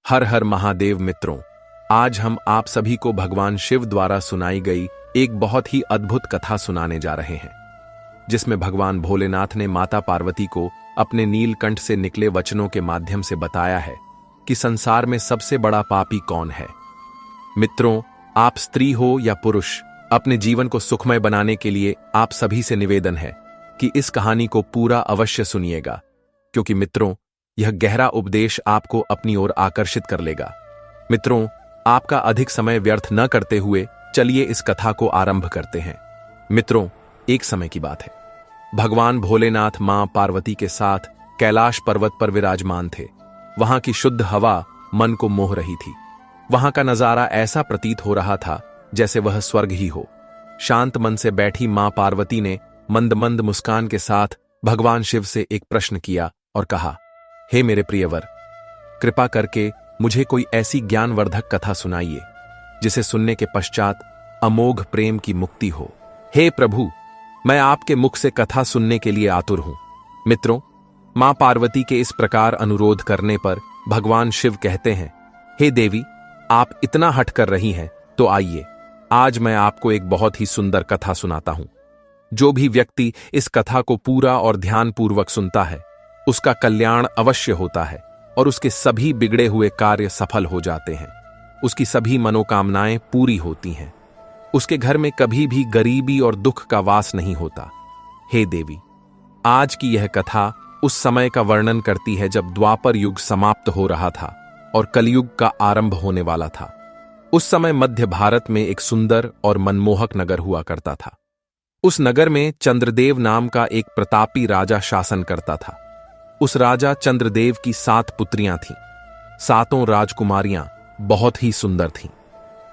हर हर महादेव। मित्रों, आज हम आप सभी को भगवान शिव द्वारा सुनाई गई एक बहुत ही अद्भुत कथा सुनाने जा रहे हैं, जिसमें भगवान भोलेनाथ ने माता पार्वती को अपने नीलकंठ से निकले वचनों के माध्यम से बताया है कि संसार में सबसे बड़ा पापी कौन है। मित्रों, आप स्त्री हो या पुरुष, अपने जीवन को सुखमय बनाने के लिए आप सभी से निवेदन है कि इस कहानी को पूरा अवश्य सुनिएगा, क्योंकि मित्रों, यह गहरा उपदेश आपको अपनी ओर आकर्षित कर लेगा। मित्रों, आपका अधिक समय व्यर्थ न करते हुए चलिए इस कथा को आरंभ करते हैं। मित्रों, एक समय की बात है। भगवान भोलेनाथ मां पार्वती के साथ कैलाश पर्वत पर विराजमान थे। वहां की शुद्ध हवा मन को मोह रही थी। वहां का नजारा ऐसा प्रतीत हो रहा था जैसे वह स्वर्ग ही हो। शांत मन से बैठी मां पार्वती ने मंद मंद मुस्कान के साथ भगवान शिव से एक प्रश्न किया और कहा, हे मेरे प्रियवर, कृपा करके मुझे कोई ऐसी ज्ञानवर्धक कथा सुनाइए जिसे सुनने के पश्चात अमोघ प्रेम की मुक्ति हो। हे प्रभु, मैं आपके मुख से कथा सुनने के लिए आतुर हूं। मित्रों, मां पार्वती के इस प्रकार अनुरोध करने पर भगवान शिव कहते हैं, हे देवी, आप इतना हठ कर रही हैं, तो आइए आज मैं आपको एक बहुत ही सुंदर कथा सुनाता हूं। जो भी व्यक्ति इस कथा को पूरा और ध्यानपूर्वक सुनता है, उसका कल्याण अवश्य होता है और उसके सभी बिगड़े हुए कार्य सफल हो जाते हैं। उसकी सभी मनोकामनाएं पूरी होती हैं। उसके घर में कभी भी गरीबी और दुख का वास नहीं होता। हे देवी, आज की यह कथा उस समय का वर्णन करती है जब द्वापर युग समाप्त हो रहा था और कलयुग का आरंभ होने वाला था। उस समय मध्य भारत में एक सुंदर और मनमोहक नगर हुआ करता था। उस नगर में चंद्रदेव नाम का एक प्रतापी राजा शासन करता था। उस राजा चंद्रदेव की 7 पुत्रियां थीं। 7 राजकुमारियां बहुत ही सुंदर थीं,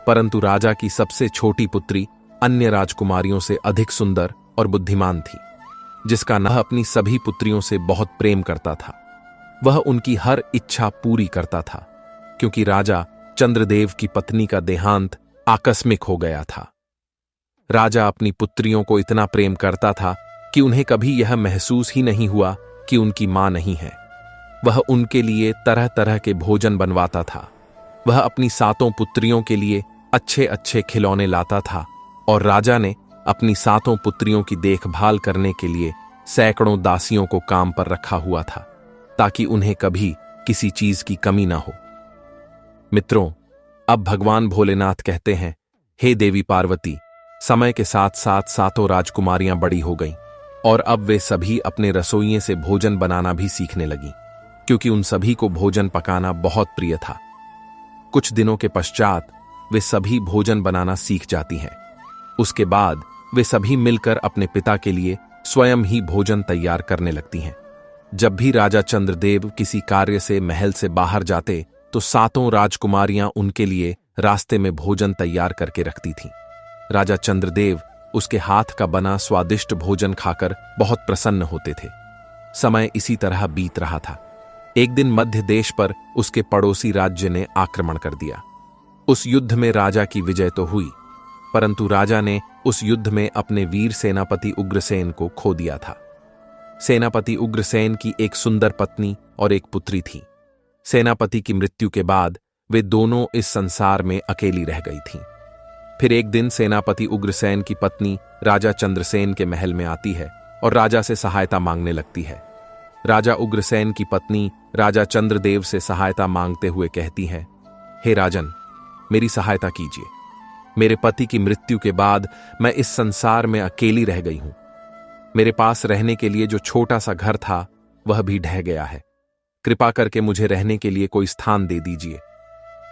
परंतु राजा की सबसे छोटी पुत्री अन्य राजकुमारियों से अधिक सुंदर और बुद्धिमान थी, जिसका वह अपनी सभी पुत्रियों से बहुत प्रेम करता था। वह उनकी हर इच्छा पूरी करता था, क्योंकि राजा चंद्रदेव की पत्नी का देहांत आकस्मिक हो गया था। राजा अपनी पुत्रियों को इतना प्रेम करता था कि उन्हें कभी यह महसूस ही नहीं हुआ कि उनकी मां नहीं है। वह उनके लिए तरह तरह के भोजन बनवाता था। वह अपनी 7 पुत्रियों के लिए अच्छे अच्छे खिलौने लाता था और राजा ने अपनी 7 पुत्रियों की देखभाल करने के लिए सैकड़ों दासियों को काम पर रखा हुआ था, ताकि उन्हें कभी किसी चीज की कमी ना हो। मित्रों, अब भगवान भोलेनाथ कहते हैं, हे देवी पार्वती, समय के साथ साथ 7 राजकुमारियां बड़ी हो गईं और अब वे सभी अपने रसोइये से भोजन बनाना भी सीखने लगीं, क्योंकि उन सभी को भोजन पकाना बहुत प्रिय था। कुछ दिनों के पश्चात वे सभी भोजन बनाना सीख जाती हैं। उसके बाद वे सभी मिलकर अपने पिता के लिए स्वयं ही भोजन तैयार करने लगती हैं। जब भी राजा चंद्रदेव किसी कार्य से महल से बाहर जाते, तो 7 राजकुमारियां उनके लिए रास्ते में भोजन तैयार करके रखती थीं। राजा चंद्रदेव उसके हाथ का बना स्वादिष्ट भोजन खाकर बहुत प्रसन्न होते थे। समय इसी तरह बीत रहा था। एक दिन मध्य देश पर उसके पड़ोसी राज्य ने आक्रमण कर दिया। उस युद्ध में राजा की विजय तो हुई, परंतु राजा ने उस युद्ध में अपने वीर सेनापति उग्रसेन को खो दिया था। सेनापति उग्रसेन की एक सुंदर पत्नी और एक पुत्री थी। सेनापति की मृत्यु के बाद वे दोनों इस संसार में अकेली रह गई थीं। फिर एक दिन सेनापति उग्रसेन की पत्नी राजा चंद्रसेन के महल में आती है और राजा से सहायता मांगने लगती है। राजा उग्रसेन की पत्नी राजा चंद्रदेव से सहायता मांगते हुए कहती है, हे राजन, मेरी सहायता कीजिए। मेरे पति की मृत्यु के बाद मैं इस संसार में अकेली रह गई हूं। मेरे पास रहने के लिए जो छोटा सा घर था, वह भी ढह गया है। कृपा करके मुझे रहने के लिए कोई स्थान दे दीजिए।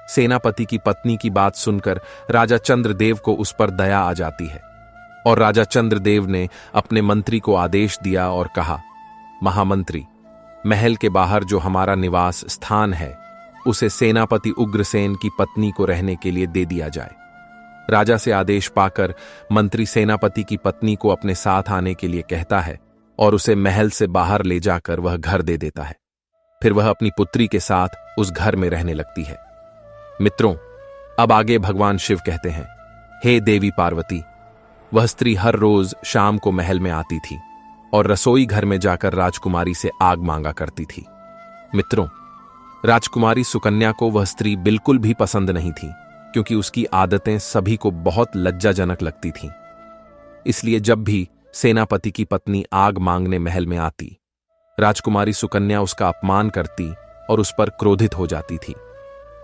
सेनापति की पत्नी की बात सुनकर राजा चंद्रदेव को उस पर दया आ जाती है और राजा चंद्रदेव ने अपने मंत्री को आदेश दिया और कहा, महामंत्री, महल के बाहर जो हमारा निवास स्थान है, उसे सेनापति उग्रसेन की पत्नी को रहने के लिए दे दिया जाए। राजा से आदेश पाकर मंत्री सेनापति की पत्नी को अपने साथ आने के लिए कहता है और उसे महल से बाहर ले जाकर वह घर दे देता है। फिर वह अपनी पुत्री के साथ उस घर में रहने लगती है। मित्रों, अब आगे भगवान शिव कहते हैं, हे देवी पार्वती, वह स्त्री हर रोज शाम को महल में आती थी और रसोई घर में जाकर राजकुमारी से आग मांगा करती थी। मित्रों, राजकुमारी सुकन्या को वह स्त्री बिल्कुल भी पसंद नहीं थी, क्योंकि उसकी आदतें सभी को बहुत लज्जाजनक लगती थीं। इसलिए जब भी सेनापति की पत्नी आग मांगने महल में आती, राजकुमारी सुकन्या उसका अपमान करती और उस पर क्रोधित हो जाती थी।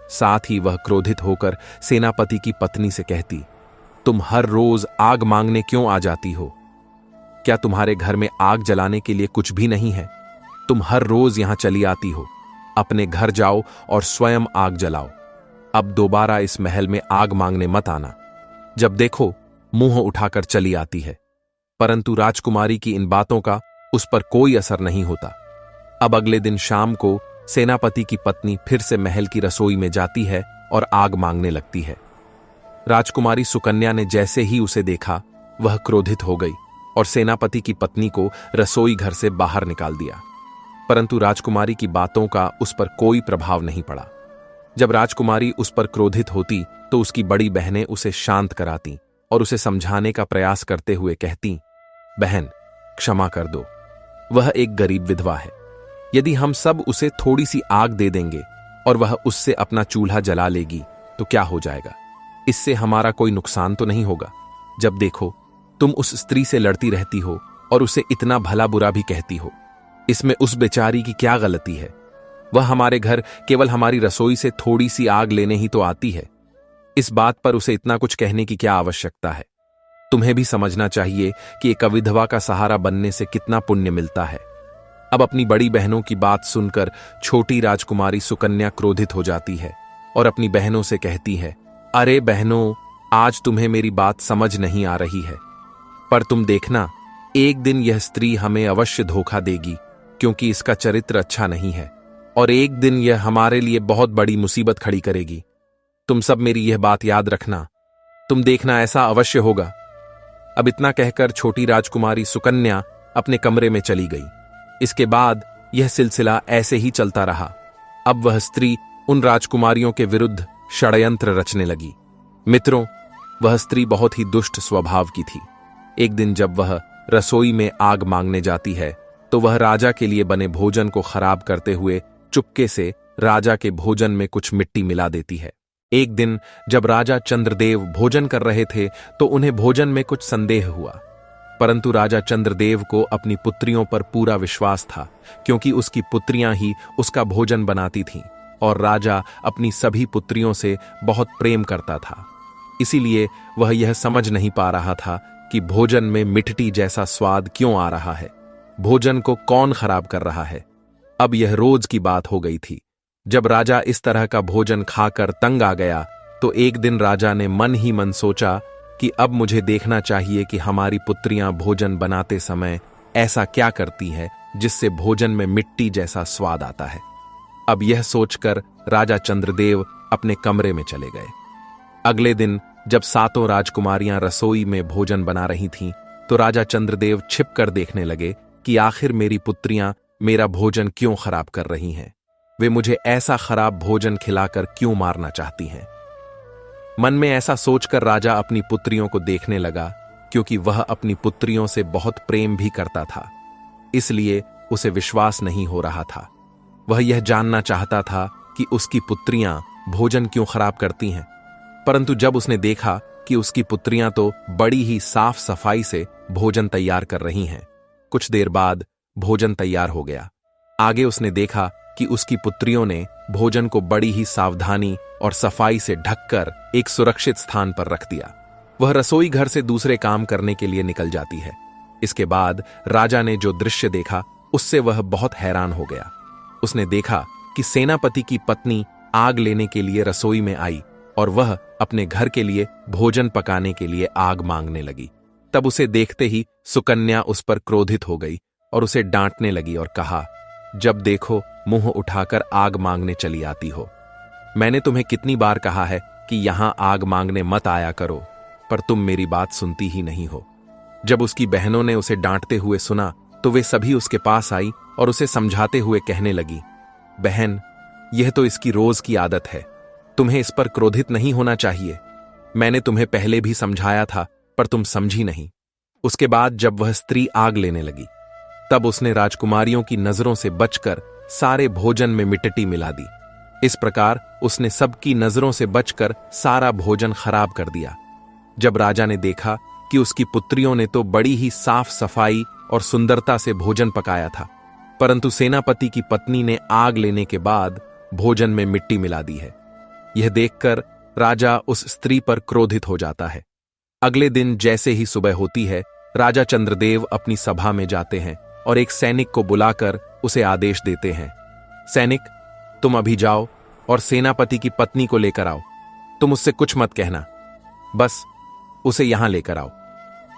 साथ ही वह क्रोधित होकर सेनापति की पत्नी से कहती, तुम हर रोज आग मांगने क्यों आ जाती हो? क्या तुम्हारे घर में आग जलाने के लिए कुछ भी नहीं है? तुम हर रोज यहां चली आती हो। अपने घर जाओ और स्वयं आग जलाओ। अब दोबारा इस महल में आग मांगने मत आना। जब देखो मुंह उठाकर चली आती है। परंतु राजकुमारी की इन बातों का उस पर कोई असर नहीं होता। अब अगले दिन शाम को सेनापति की पत्नी फिर से महल की रसोई में जाती है और आग मांगने लगती है। राजकुमारी सुकन्या ने जैसे ही उसे देखा, वह क्रोधित हो गई और सेनापति की पत्नी को रसोई घर से बाहर निकाल दिया। परंतु राजकुमारी की बातों का उस पर कोई प्रभाव नहीं पड़ा। जब राजकुमारी उस पर क्रोधित होती तो उसकी बड़ी बहनें उसे शांत कराती और उसे समझाने का प्रयास करते हुए कहती, बहन, क्षमा कर दो। वह एक गरीब विधवा है। यदि हम सब उसे थोड़ी सी आग दे देंगे और वह उससे अपना चूल्हा जला लेगी तो क्या हो जाएगा? इससे हमारा कोई नुकसान तो नहीं होगा। जब देखो तुम उस स्त्री से लड़ती रहती हो और उसे इतना भला बुरा भी कहती हो। इसमें उस बेचारी की क्या गलती है? वह हमारे घर केवल हमारी रसोई से थोड़ी सी आग लेने ही तो आती है। इस बात पर उसे इतना कुछ कहने की क्या आवश्यकता है? तुम्हें भी समझना चाहिए कि एक विधवा का सहारा बनने से कितना पुण्य मिलता है। अब अपनी बड़ी बहनों की बात सुनकर छोटी राजकुमारी सुकन्या क्रोधित हो जाती है और अपनी बहनों से कहती है, अरे बहनों, आज तुम्हें मेरी बात समझ नहीं आ रही है, पर तुम देखना, एक दिन यह स्त्री हमें अवश्य धोखा देगी, क्योंकि इसका चरित्र अच्छा नहीं है, और एक दिन यह हमारे लिए बहुत बड़ी मुसीबत खड़ी करेगी। तुम सब मेरी यह बात याद रखना। तुम देखना, ऐसा अवश्य होगा। अब इतना कहकर छोटी राजकुमारी सुकन्या अपने कमरे में चली गई। इसके बाद यह सिलसिला ऐसे ही चलता रहा। अब वह स्त्री उन राजकुमारियों के विरुद्ध षड्यंत्र रचने लगी। मित्रों, वह स्त्री बहुत ही दुष्ट स्वभाव की थी। एक दिन जब वह रसोई में आग मांगने जाती है तो वह राजा के लिए बने भोजन को खराब करते हुए चुपके से राजा के भोजन में कुछ मिट्टी मिला देती है। एक दिन जब राजा चंद्रदेव भोजन कर रहे थे तो उन्हें भोजन में कुछ संदेह हुआ, परंतु राजा चंद्रदेव को अपनी पुत्रियों पर पूरा विश्वास था, क्योंकि उसकी पुत्रियां ही उसका भोजन बनाती थीं और राजा अपनी सभी पुत्रियों से बहुत प्रेम करता था। इसीलिए वह यह समझ नहीं पा रहा था कि भोजन में मिट्टी जैसा स्वाद क्यों आ रहा है, भोजन को कौन खराब कर रहा है। अब यह रोज की बात हो गई थी। जब राजा इस तरह का भोजन खाकर तंग आ गया तो एक दिन राजा ने मन ही मन सोचा कि अब मुझे देखना चाहिए कि हमारी पुत्रियां भोजन बनाते समय ऐसा क्या करती हैं जिससे भोजन में मिट्टी जैसा स्वाद आता है। अब यह सोचकर राजा चंद्रदेव अपने कमरे में चले गए। अगले दिन जब सातों राजकुमारियां रसोई में भोजन बना रही थीं तो राजा चंद्रदेव छिपकर देखने लगे कि आखिर मेरी पुत्रियां मेरा भोजन क्यों खराब कर रही हैं। वे मुझे ऐसा खराब भोजन खिलाकर क्यों मारना चाहती हैं। मन में ऐसा सोचकर राजा अपनी पुत्रियों को देखने लगा, क्योंकि वह अपनी पुत्रियों से बहुत प्रेम भी करता था। इसलिए उसे विश्वास नहीं हो रहा था। वह यह जानना चाहता था कि उसकी पुत्रियां भोजन क्यों खराब करती हैं। परंतु जब उसने देखा कि उसकी पुत्रियां तो बड़ी ही साफ सफाई से भोजन तैयार कर रही हैं, कुछ देर बाद भोजन तैयार हो गया। आगे उसने देखा कि उसकी पुत्रियों ने भोजन को बड़ी ही सावधानी और सफाई से ढककर एक सुरक्षित स्थान पर रख दिया। वह रसोई घर से दूसरे काम करने के लिए निकल जाती है। इसके बाद राजा ने जो दृश्य देखा उससे वह बहुत हैरान हो गया। उसने देखा कि सेनापति की पत्नी आग लेने के लिए रसोई में आई और वह अपने घर के लिए भोजन पकाने के लिए आग मांगने लगी। तब उसे देखते ही सुकन्या उस पर क्रोधित हो गई और उसे डांटने लगी और कहा, जब देखो मुंह उठाकर आग मांगने चली आती हो। मैंने तुम्हें कितनी बार कहा है कि यहां आग मांगने मत आया करो, पर तुम मेरी बात सुनती ही नहीं हो। जब उसकी बहनों ने उसे डांटते हुए सुना तो वे सभी उसके पास आई और उसे समझाते हुए कहने लगी, बहन, यह तो इसकी रोज की आदत है, तुम्हें इस पर क्रोधित नहीं होना चाहिए। मैंने तुम्हें पहले भी समझाया था, पर तुम समझी नहीं। उसके बाद जब वह स्त्री आग लेने लगी तब उसने राजकुमारियों की नजरों से बचकर सारे भोजन में मिट्टी मिला दी इस प्रकार उसने सबकी नजरों से बचकर सारा भोजन खराब कर दिया। जब राजा ने देखा कि उसकी पुत्रियों ने तो बड़ी ही साफ सफाई और सुंदरता से भोजन पकाया था, परंतु सेनापति की पत्नी ने आग लेने के बाद भोजन में मिट्टी मिला दी है, यह देखकर राजा उस स्त्री पर क्रोधित हो जाता है। अगले दिन जैसे ही सुबह होती है, राजा चंद्रदेव अपनी सभा में जाते हैं और एक सैनिक को बुलाकर उसे आदेश देते हैं, सैनिक, तुम अभी जाओ और सेनापति की पत्नी को लेकर आओ। तुम उससे कुछ मत कहना, बस उसे यहां लेकर आओ।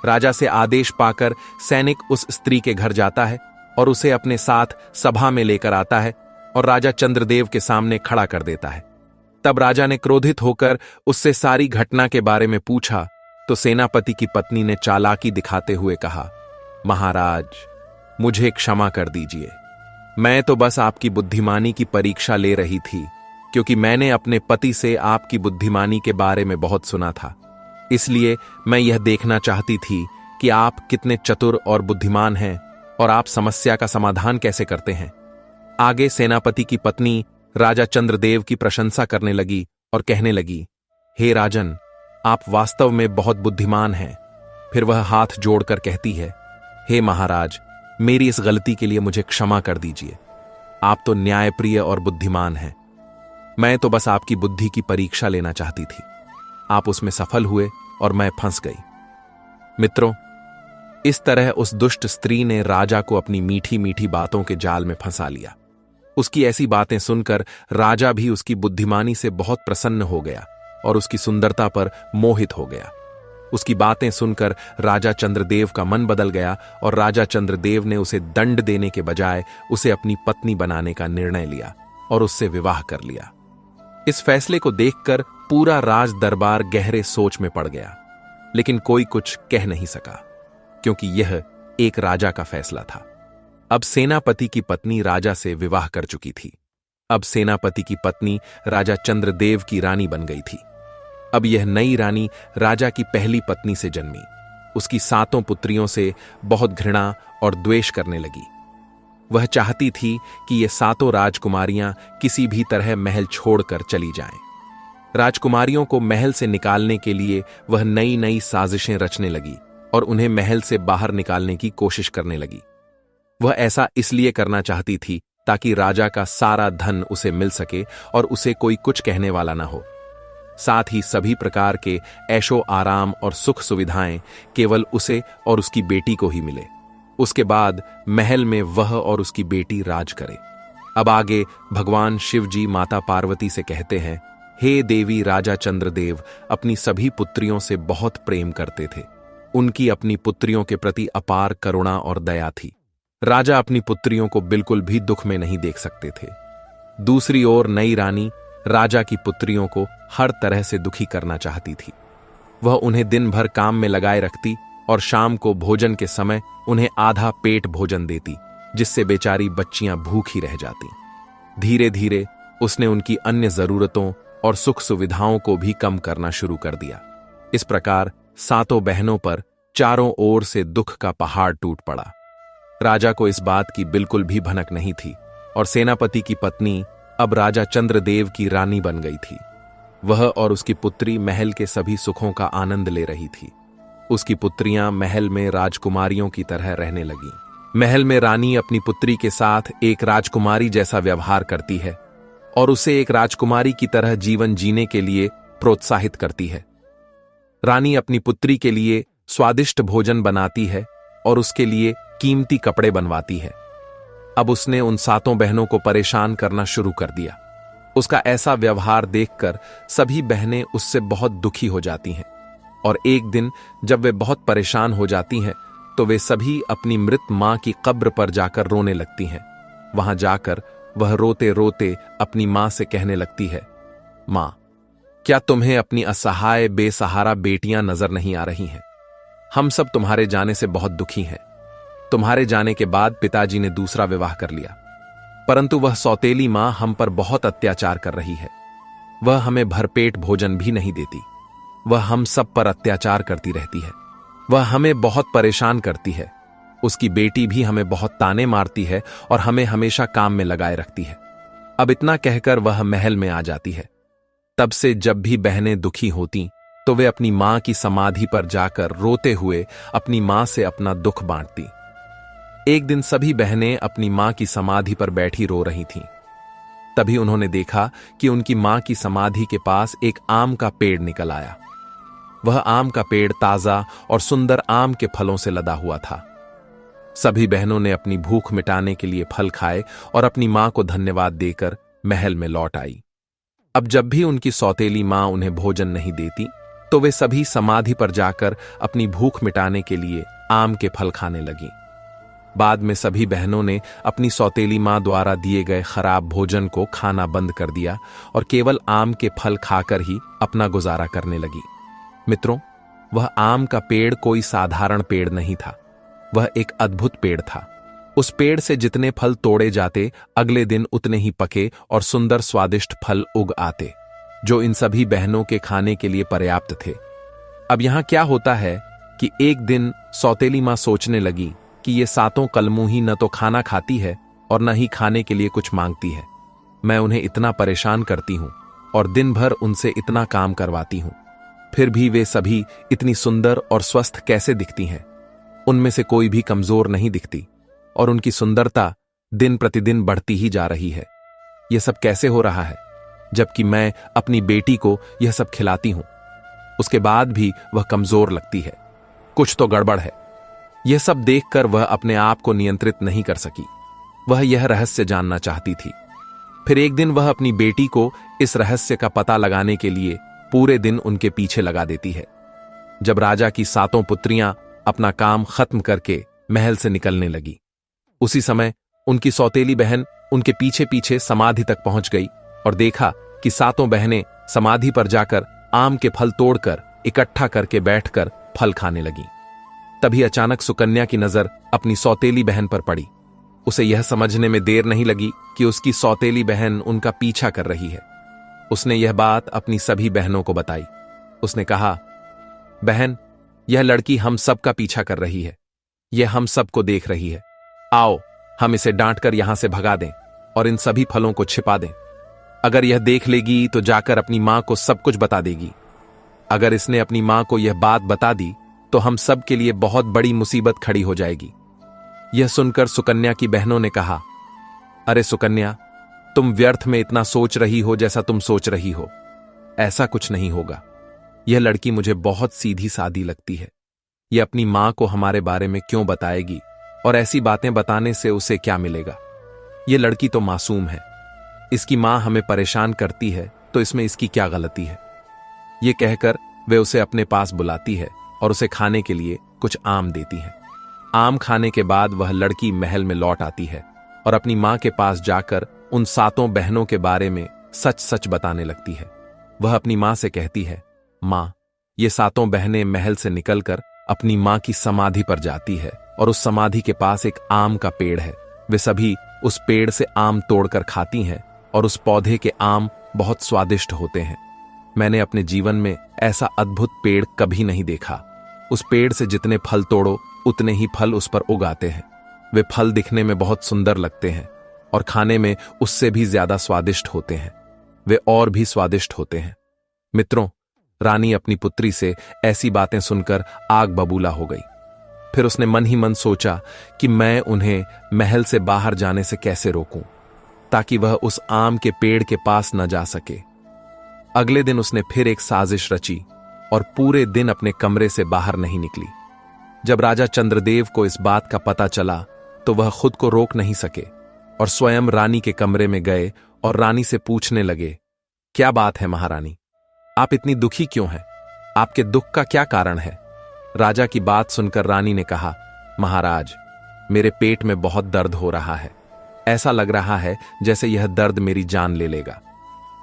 राजा से आदेश पाकर सैनिक उस स्त्री के घर जाता है और उसे अपने साथ सभा में लेकर आता है और राजा चंद्रदेव के सामने खड़ा कर देता है। तब राजा ने क्रोधित होकर उससे सारी घटना के बारे में पूछा तो सेनापति की पत्नी ने चालाकी दिखाते हुए कहा, महाराज, मुझे क्षमा कर दीजिए। मैं तो बस आपकी बुद्धिमानी की परीक्षा ले रही थी, क्योंकि मैंने अपने पति से आपकी बुद्धिमानी के बारे में बहुत सुना था। इसलिए मैं यह देखना चाहती थी कि आप कितने चतुर और बुद्धिमान हैं और आप समस्या का समाधान कैसे करते हैं। आगे सेनापति की पत्नी राजा चंद्रदेव की प्रशंसा करने लगी और कहने लगी, हे राजन, आप वास्तव में बहुत बुद्धिमान हैं। फिर वह हाथ जोड़कर कहती है, हे महाराज, मेरी इस गलती के लिए मुझे क्षमा कर दीजिए। आप तो न्यायप्रिय और बुद्धिमान हैं। मैं तो बस आपकी बुद्धि की परीक्षा लेना चाहती थी। आप उसमें सफल हुए और मैं फंस गई। मित्रों, इस तरह उस दुष्ट स्त्री ने राजा को अपनी मीठी मीठी बातों के जाल में फंसा लिया। उसकी ऐसी बातें सुनकर राजा भी उसकी बुद्धिमानी से बहुत प्रसन्न हो गया और उसकी सुंदरता पर मोहित हो गया। उसकी बातें सुनकर राजा चंद्रदेव का मन बदल गया और राजा चंद्रदेव ने उसे दंड देने के बजाय उसे अपनी पत्नी बनाने का निर्णय लिया और उससे विवाह कर लिया। इस फैसले को देखकर पूरा राज दरबार गहरे सोच में पड़ गया, लेकिन कोई कुछ कह नहीं सका, क्योंकि यह एक राजा का फैसला था। अब सेनापति की पत्नी राजा से विवाह कर चुकी थी। अब सेनापति की पत्नी राजा चंद्रदेव की रानी बन गई थी। अब यह नई रानी राजा की पहली पत्नी से जन्मी। उसकी 7 पुत्रियों से बहुत घृणा और द्वेष करने लगी। वह चाहती थी कि ये 7 राजकुमारियां किसी भी तरह महल छोड़कर चली जाएं। राजकुमारियों को महल से निकालने के लिए वह नई नई साजिशें रचने लगी और उन्हें महल से बाहर निकालने की कोशिश करने लगी। वह ऐसा इसलिए करना चाहती थी ताकि राजा का सारा धन उसे मिल सके और उसे कोई कुछ कहने वाला ना हो। साथ ही सभी प्रकार के ऐशो आराम और सुख सुविधाएं केवल उसे और उसकी बेटी को ही मिले। उसके बाद महल में वह और उसकी बेटी राज करे। अब आगे भगवान शिव जी माता पार्वती से कहते हैं, हे देवी, राजा चंद्रदेव अपनी सभी पुत्रियों से बहुत प्रेम करते थे। उनकी अपनी पुत्रियों के प्रति अपार करुणा और दया थी। राजा अपनी पुत्रियों को बिल्कुल भी दुख में नहीं देख सकते थे। दूसरी ओर नई रानी राजा की पुत्रियों को हर तरह से दुखी करना चाहती थी। वह उन्हें दिन भर काम में लगाए रखती और शाम को भोजन के समय उन्हें आधा पेट भोजन देती, जिससे बेचारी बच्चियां भूखी रह जाती। धीरे धीरे उसने उनकी अन्य जरूरतों और सुख सुविधाओं को भी कम करना शुरू कर दिया। इस प्रकार 7 बहनों पर चारों ओर से दुख का पहाड़ टूट पड़ा। राजा को इस बात की बिल्कुल भी भनक नहीं थी और सेनापति की पत्नी अब राजा चंद्रदेव की रानी बन गई थी। वह और उसकी पुत्री महल के सभी सुखों का आनंद ले रही थी। उसकी पुत्रियां महल में राजकुमारियों की तरह रहने लगीं। महल में रानी अपनी पुत्री के साथ एक राजकुमारी जैसा व्यवहार करती है और उसे एक राजकुमारी की तरह जीवन जीने के लिए प्रोत्साहित करती है। रानी अपनी पुत्री के लिए स्वादिष्ट भोजन बनाती है और उसके लिए कीमती कपड़े बनवाती है। अब उसने उन 7 बहनों को परेशान करना शुरू कर दिया। उसका ऐसा व्यवहार देखकर सभी बहनें उससे बहुत दुखी हो जाती हैं और एक दिन जब वे बहुत परेशान हो जाती हैं तो वे सभी अपनी मृत मां की कब्र पर जाकर रोने लगती हैं। वहां जाकर वह रोते रोते अपनी मां से कहने लगती है, मां, क्या तुम्हें अपनी असहाय बेसहारा बेटियां नजर नहीं आ रही हैं? हम सब तुम्हारे जाने से बहुत दुखी हैं। तुम्हारे जाने के बाद पिताजी ने दूसरा विवाह कर लिया, परंतु वह सौतेली मां हम पर बहुत अत्याचार कर रही है। वह हमें भरपेट भोजन भी नहीं देती। वह हम सब पर अत्याचार करती रहती है। वह हमें बहुत परेशान करती है। उसकी बेटी भी हमें बहुत ताने मारती है और हमें हमेशा काम में लगाए रखती है। अब इतना कहकर वह महल में आ जाती है। तब से जब भी बहनें दुखी होती तो वे अपनी मां की समाधि पर जाकर रोते हुए अपनी मां से अपना दुख बांटती। एक दिन सभी बहनें अपनी मां की समाधि पर बैठी रो रही थीं। तभी उन्होंने देखा कि उनकी मां की समाधि के पास एक आम का पेड़ निकल आया। वह आम का पेड़ ताजा और सुंदर आम के फलों से लदा हुआ था। सभी बहनों ने अपनी भूख मिटाने के लिए फल खाए और अपनी मां को धन्यवाद देकर महल में लौट आई। अब जब भी उनकी सौतेली मां उन्हें भोजन नहीं देती तो वे सभी समाधि पर जाकर अपनी भूख मिटाने के लिए आम के फल खाने लगी। बाद में सभी बहनों ने अपनी सौतेली मां द्वारा दिए गए खराब भोजन को खाना बंद कर दिया और केवल आम के फल खाकर ही अपना गुजारा करने लगी। मित्रों, वह आम का पेड़ कोई साधारण पेड़ नहीं था, वह एक अद्भुत पेड़ था। उस पेड़ से जितने फल तोड़े जाते अगले दिन उतने ही पके और सुंदर स्वादिष्ट फल उग आते, जो इन सभी बहनों के खाने के लिए पर्याप्त थे। अब यहां क्या होता है कि एक दिन सौतेली मां सोचने लगी कि ये सातों कलमू ही न तो खाना खाती है और न ही खाने के लिए कुछ मांगती है। मैं उन्हें इतना परेशान करती हूं और दिन भर उनसे इतना काम करवाती हूं, फिर भी वे सभी इतनी सुंदर और स्वस्थ कैसे दिखती हैं? उनमें से कोई भी कमजोर नहीं दिखती और उनकी सुंदरता दिन प्रतिदिन बढ़ती ही जा रही है। यह सब कैसे हो रहा है, जबकि मैं अपनी बेटी को यह सब खिलाती हूं, उसके बाद भी वह कमजोर लगती है। कुछ तो गड़बड़ है। यह सब देखकर वह अपने आप को नियंत्रित नहीं कर सकी। वह यह रहस्य जानना चाहती थी। फिर एक दिन वह अपनी बेटी को इस रहस्य का पता लगाने के लिए पूरे दिन उनके पीछे लगा देती है। जब राजा की सातों पुत्रियां अपना काम खत्म करके महल से निकलने लगी, उसी समय उनकी सौतेली बहन उनके पीछे पीछे समाधि तक पहुंच गई और देखा कि सातों बहनें समाधि पर जाकर आम के फल तोड़कर इकट्ठा करके बैठकर फल खाने लगी। तभी अचानक सुकन्या की नजर अपनी सौतेली बहन पर पड़ी। उसे यह समझने में देर नहीं लगी कि उसकी सौतेली बहन उनका पीछा कर रही है। उसने यह बात अपनी सभी बहनों को बताई। उसने कहा, बहन, यह लड़की हम सब का पीछा कर रही है, यह हम सबको देख रही है। आओ हम इसे डांटकर यहां से भगा दें और इन सभी फलों को छिपा दें। अगर यह देख लेगी तो जाकर अपनी मां को सब कुछ बता देगी। अगर इसने अपनी मां को यह बात बता दी तो हम सब के लिए बहुत बड़ी मुसीबत खड़ी हो जाएगी। यह सुनकर सुकन्या की बहनों ने कहा, अरे सुकन्या, तुम व्यर्थ में इतना सोच रही हो जैसा तुम सोच रही हो। ऐसा कुछ नहीं होगा। यह लड़की मुझे बहुत सीधी सादी लगती है। यह अपनी मां को हमारे बारे में क्यों बताएगी और ऐसी बातें बताने से उसे क्या मिलेगा? यह लड़की तो मासूम है। इसकी मां हमें परेशान करती है तो इसमें इसकी क्या गलती है? यह कहकर वे उसे अपने पास बुलाती है और उसे खाने के लिए कुछ आम देती है। आम खाने के बाद वह लड़की महल में लौट आती है और अपनी मां के पास जाकर उन सातों बहनों के बारे में सच सच बताने लगती है। वह अपनी मां से कहती है, मां, ये सातों बहनें महल से निकलकर अपनी मां की समाधि पर जाती है और उस समाधि के पास एक आम का पेड़ है। वे सभी उस पेड़ से आम तोड़कर खाती हैं और उस पौधे के आम बहुत स्वादिष्ट होते हैं। मैंने अपने जीवन में ऐसा अद्भुत पेड़ कभी नहीं देखा। उस पेड़ से जितने फल तोड़ो उतने ही फल उस पर उग आते हैं। वे फल दिखने में बहुत सुंदर लगते हैं और खाने में उससे भी ज्यादा स्वादिष्ट होते हैं। वे और भी स्वादिष्ट होते हैं। मित्रों, रानी अपनी पुत्री से ऐसी बातें सुनकर आग बबूला हो गई। फिर उसने मन ही मन सोचा कि मैं उन्हें महल से बाहर जाने से कैसे रोकूं, ताकि वह उस आम के पेड़ के पास न जा सके। अगले दिन उसने फिर एक साजिश रची और पूरे दिन अपने कमरे से बाहर नहीं निकली। जब राजा चंद्रदेव को इस बात का पता चला तो वह खुद को रोक नहीं सके और स्वयं रानी के कमरे में गए और रानी से पूछने लगे, क्या बात है महारानी, आप इतनी दुखी क्यों हैं? आपके दुख का क्या कारण है? राजा की बात सुनकर रानी ने कहा, महाराज, मेरे पेट में बहुत दर्द हो रहा है। ऐसा लग रहा है जैसे यह दर्द मेरी जान ले लेगा।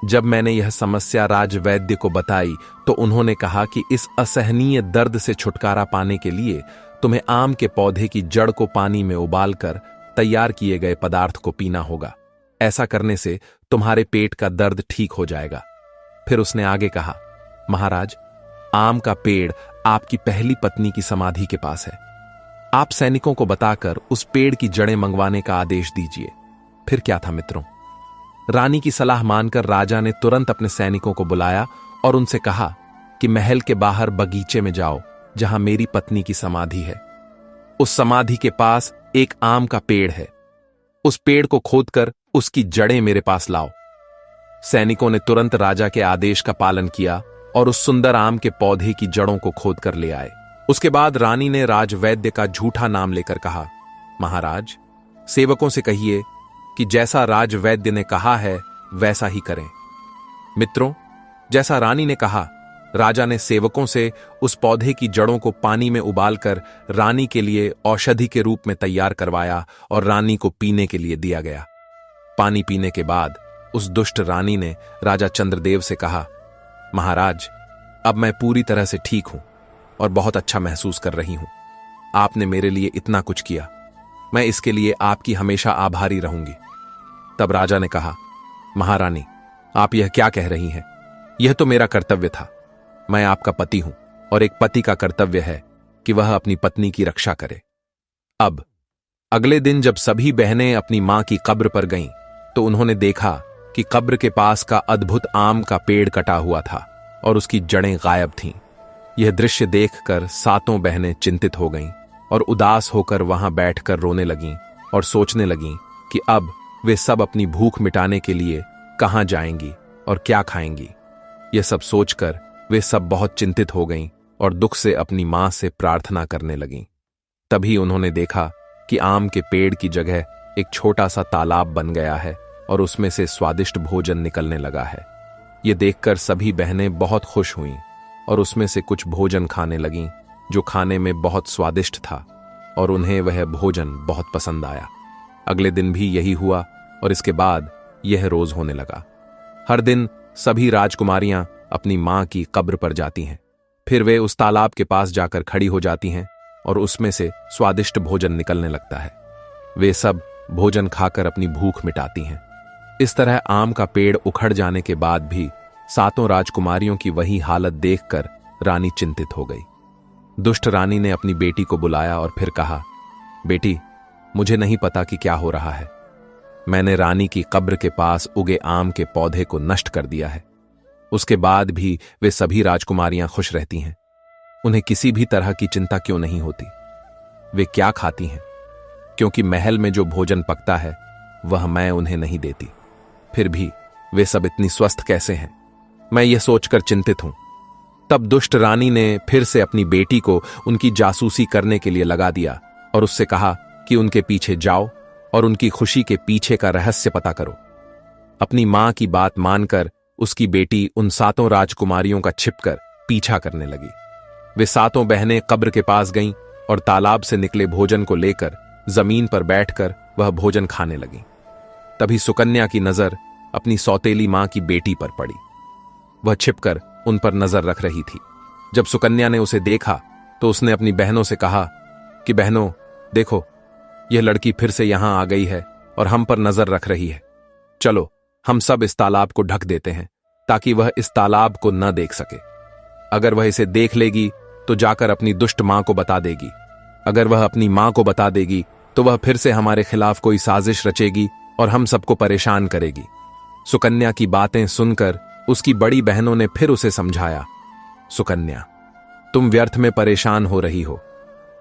जब मैंने यह समस्या राजवैद्य को बताई तो उन्होंने कहा कि इस असहनीय दर्द से छुटकारा पाने के लिए तुम्हें आम के पौधे की जड़ को पानी में उबालकर तैयार किए गए पदार्थ को पीना होगा। ऐसा करने से तुम्हारे पेट का दर्द ठीक हो जाएगा। फिर उसने आगे कहा, महाराज, आम का पेड़ आपकी पहली पत्नी की समाधि के पास है। आप सैनिकों को बताकर उस पेड़ की जड़ें मंगवाने का आदेश दीजिए। फिर क्या था मित्रों, रानी की सलाह मानकर राजा ने तुरंत अपने सैनिकों को बुलाया और उनसे कहा कि महल के बाहर बगीचे में जाओ, जहां मेरी पत्नी की समाधि है। उस समाधि के पास एक आम का पेड़ है। उस पेड़ को खोदकर उसकी जड़ें मेरे पास लाओ। सैनिकों ने तुरंत राजा के आदेश का पालन किया और उस सुंदर आम के पौधे की जड़ों को खोदकर ले आए। उसके बाद रानी ने राजवैद्य का झूठा नाम लेकर कहा, महाराज, सेवकों से कहिए कि जैसा राजवैद्य ने कहा है वैसा ही करें। मित्रों, जैसा रानी ने कहा, राजा ने सेवकों से उस पौधे की जड़ों को पानी में उबालकर रानी के लिए औषधि के रूप में तैयार करवाया और रानी को पीने के लिए दिया गया। पानी पीने के बाद उस दुष्ट रानी ने राजा चंद्रदेव से कहा, महाराज, अब मैं पूरी तरह से ठीक हूं और बहुत अच्छा महसूस कर रही हूं। आपने मेरे लिए इतना कुछ किया, मैं इसके लिए आपकी हमेशा आभारी रहूंगी। तब राजा ने कहा, महारानी, आप यह क्या कह रही हैं? यह तो मेरा कर्तव्य था। मैं आपका पति हूं और एक पति का कर्तव्य है कि वह अपनी पत्नी की रक्षा करे। अब अगले दिन जब सभी बहनें अपनी मां की कब्र पर गईं, तो उन्होंने देखा कि कब्र के पास का अद्भुत आम का पेड़ कटा हुआ था और उसकी जड़ें गायब थीं। यह दृश्य देखकर सातों बहनें चिंतित हो गईं और उदास होकर वहां बैठकर रोने लगीं और सोचने लगीं कि अब वे सब अपनी भूख मिटाने के लिए कहां जाएंगी और क्या खाएंगी। यह सब सोचकर वे सब बहुत चिंतित हो गईं और दुख से अपनी मां से प्रार्थना करने लगीं। तभी उन्होंने देखा कि आम के पेड़ की जगह एक छोटा सा तालाब बन गया है और उसमें से स्वादिष्ट भोजन निकलने लगा है। ये देखकर सभी बहनें बहुत खुश हुईं और उसमें से कुछ भोजन खाने लगीं, जो खाने में बहुत स्वादिष्ट था और उन्हें वह भोजन बहुत पसंद आया। अगले दिन भी यही हुआ और इसके बाद यह रोज होने लगा। हर दिन सभी राजकुमारियां अपनी मां की कब्र पर जाती हैं। फिर वे उस तालाब के पास जाकर खड़ी हो जाती हैं और उसमें से स्वादिष्ट भोजन निकलने लगता है। वे सब भोजन खाकर अपनी भूख मिटाती हैं। इस तरह आम का पेड़ उखड़ जाने के बाद भी सातों राजकुमारियों की वही हालत देखकर रानी चिंतित हो गई। दुष्ट रानी ने अपनी बेटी को बुलाया और फिर कहा, बेटी, मुझे नहीं पता कि क्या हो रहा है। मैंने रानी की कब्र के पास उगे आम के पौधे को नष्ट कर दिया है। उसके बाद भी वे सभी राजकुमारियां खुश रहती हैं। उन्हें किसी भी तरह की चिंता क्यों नहीं होती? वे क्या खाती हैं? क्योंकि महल में जो भोजन पकता है वह मैं उन्हें नहीं देती। फिर भी वे सब इतनी स्वस्थ कैसे हैं? मैं ये सोचकर चिंतित हूं। तब दुष्ट रानी ने फिर से अपनी बेटी को उनकी जासूसी करने के लिए लगा दिया और उससे कहा कि उनके पीछे जाओ और उनकी खुशी के पीछे का रहस्य पता करो। अपनी मां की बात मानकर उसकी बेटी उन सातों राजकुमारियों का छिपकर पीछा करने लगी। वे सातों बहनें कब्र के पास गईं और तालाब से निकले भोजन को लेकर जमीन पर बैठकर वह भोजन खाने लगीं। तभी सुकन्या की नजर अपनी सौतेली मां की बेटी पर पड़ी। वह छिपकर उन पर नजर रख रही थी। जब सुकन्या ने उसे देखा तो उसने अपनी बहनों से कहा कि बहनों, देखो, यह लड़की फिर से यहां आ गई है और हम पर नजर रख रही है। चलो, हम सब इस तालाब को ढक देते हैं ताकि वह इस तालाब को न देख सके। अगर वह इसे देख लेगी तो जाकर अपनी दुष्ट मां को बता देगी। अगर वह अपनी मां को बता देगी तो वह फिर से हमारे खिलाफ कोई साजिश रचेगी और हम सबको परेशान करेगी। सुकन्या की बातें सुनकर उसकी बड़ी बहनों ने फिर उसे समझाया, सुकन्या, तुम व्यर्थ में परेशान हो रही हो।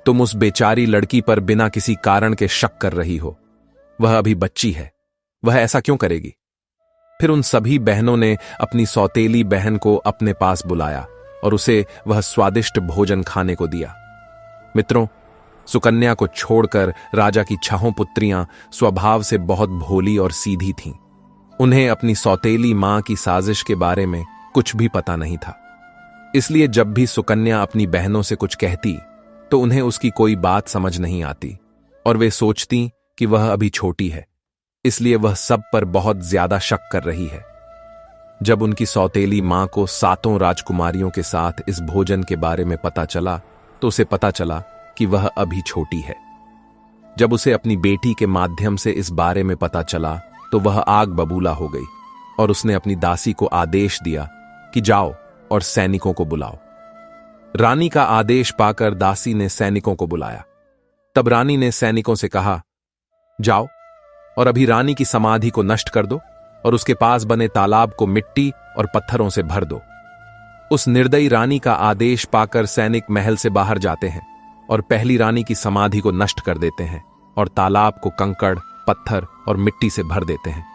तुम उस बेचारी लड़की पर बिना किसी कारण के शक कर रही हो। वह अभी बच्ची है, वह ऐसा क्यों करेगी? फिर उन सभी बहनों ने अपनी सौतेली बहन को अपने पास बुलाया और उसे वह स्वादिष्ट भोजन खाने को दिया। मित्रों, सुकन्या को छोड़कर राजा की छहों पुत्रियां स्वभाव से बहुत भोली और सीधी थीं। उन्हें अपनी सौतेली मां की साजिश के बारे में कुछ भी पता नहीं था। इसलिए जब भी सुकन्या अपनी बहनों से कुछ कहती तो उन्हें उसकी कोई बात समझ नहीं आती और वे सोचती कि वह अभी छोटी है, इसलिए वह सब पर बहुत ज्यादा शक कर रही है। जब उनकी सौतेली मां को सातों राजकुमारियों के साथ इस भोजन के बारे में पता चला तो उसे पता चला कि वह अभी छोटी है। जब उसे अपनी बेटी के माध्यम से इस बारे में पता चला तो वह आग बबूला हो गई और उसने अपनी दासी को आदेश दिया कि जाओ और सैनिकों को बुलाओ। रानी का आदेश पाकर दासी ने सैनिकों को बुलाया। तब रानी ने सैनिकों से कहा, जाओ और अभी रानी की समाधि को नष्ट कर दो और उसके पास बने तालाब को मिट्टी और पत्थरों से भर दो। उस निर्दयी रानी का आदेश पाकर सैनिक महल से बाहर जाते हैं और पहली रानी की समाधि को नष्ट कर देते हैं और तालाब को कंकड़, पत्थर और मिट्टी से भर देते हैं।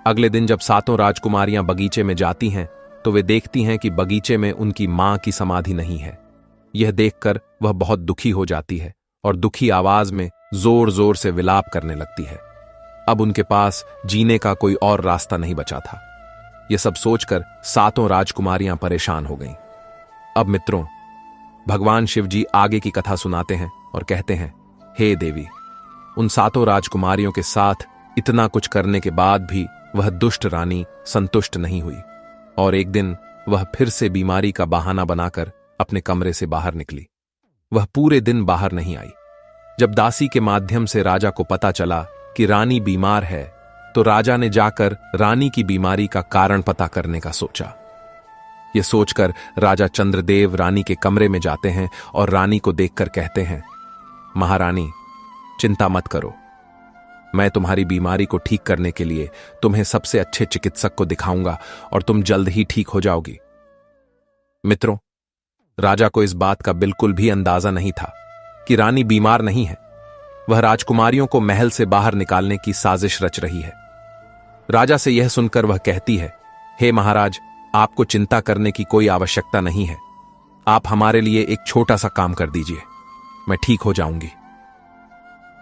अगले दिन जब सातों राजकुमारियां बगीचे में जाती हैं तो वे देखती हैं कि बगीचे में उनकी मां की समाधि नहीं है। यह देखकर वह बहुत दुखी हो जाती है और दुखी आवाज में जोर जोर से विलाप करने लगती है। अब उनके पास जीने का कोई और रास्ता नहीं बचा था। यह सब सोचकर सातों राजकुमारियां परेशान हो गईं। अब मित्रों, भगवान शिव जी आगे की कथा सुनाते हैं और कहते हैं, हे देवी, उन सातों राजकुमारियों के साथ इतना कुछ करने के बाद भी वह दुष्ट रानी संतुष्ट नहीं हुई और एक दिन वह फिर से बीमारी का बहाना बनाकर अपने कमरे से बाहर निकली। वह पूरे दिन बाहर नहीं आई। जब दासी के माध्यम से राजा को पता चला कि रानी बीमार है तो राजा ने जाकर रानी की बीमारी का कारण पता करने का सोचा। यह सोचकर राजा चंद्रदेव रानी के कमरे में जाते हैं और रानी को देखकर कहते हैं, महारानी, चिंता मत करो, मैं तुम्हारी बीमारी को ठीक करने के लिए तुम्हें सबसे अच्छे चिकित्सक को दिखाऊंगा और तुम जल्द ही ठीक हो जाओगी। मित्रों, राजा को इस बात का बिल्कुल भी अंदाजा नहीं था कि रानी बीमार नहीं है। वह राजकुमारियों को महल से बाहर निकालने की साजिश रच रही है। राजा से यह सुनकर वह कहती है, हे महाराज, आपको चिंता करने की कोई आवश्यकता नहीं है। आप हमारे लिए एक छोटा सा काम कर दीजिए, मैं ठीक हो जाऊंगी।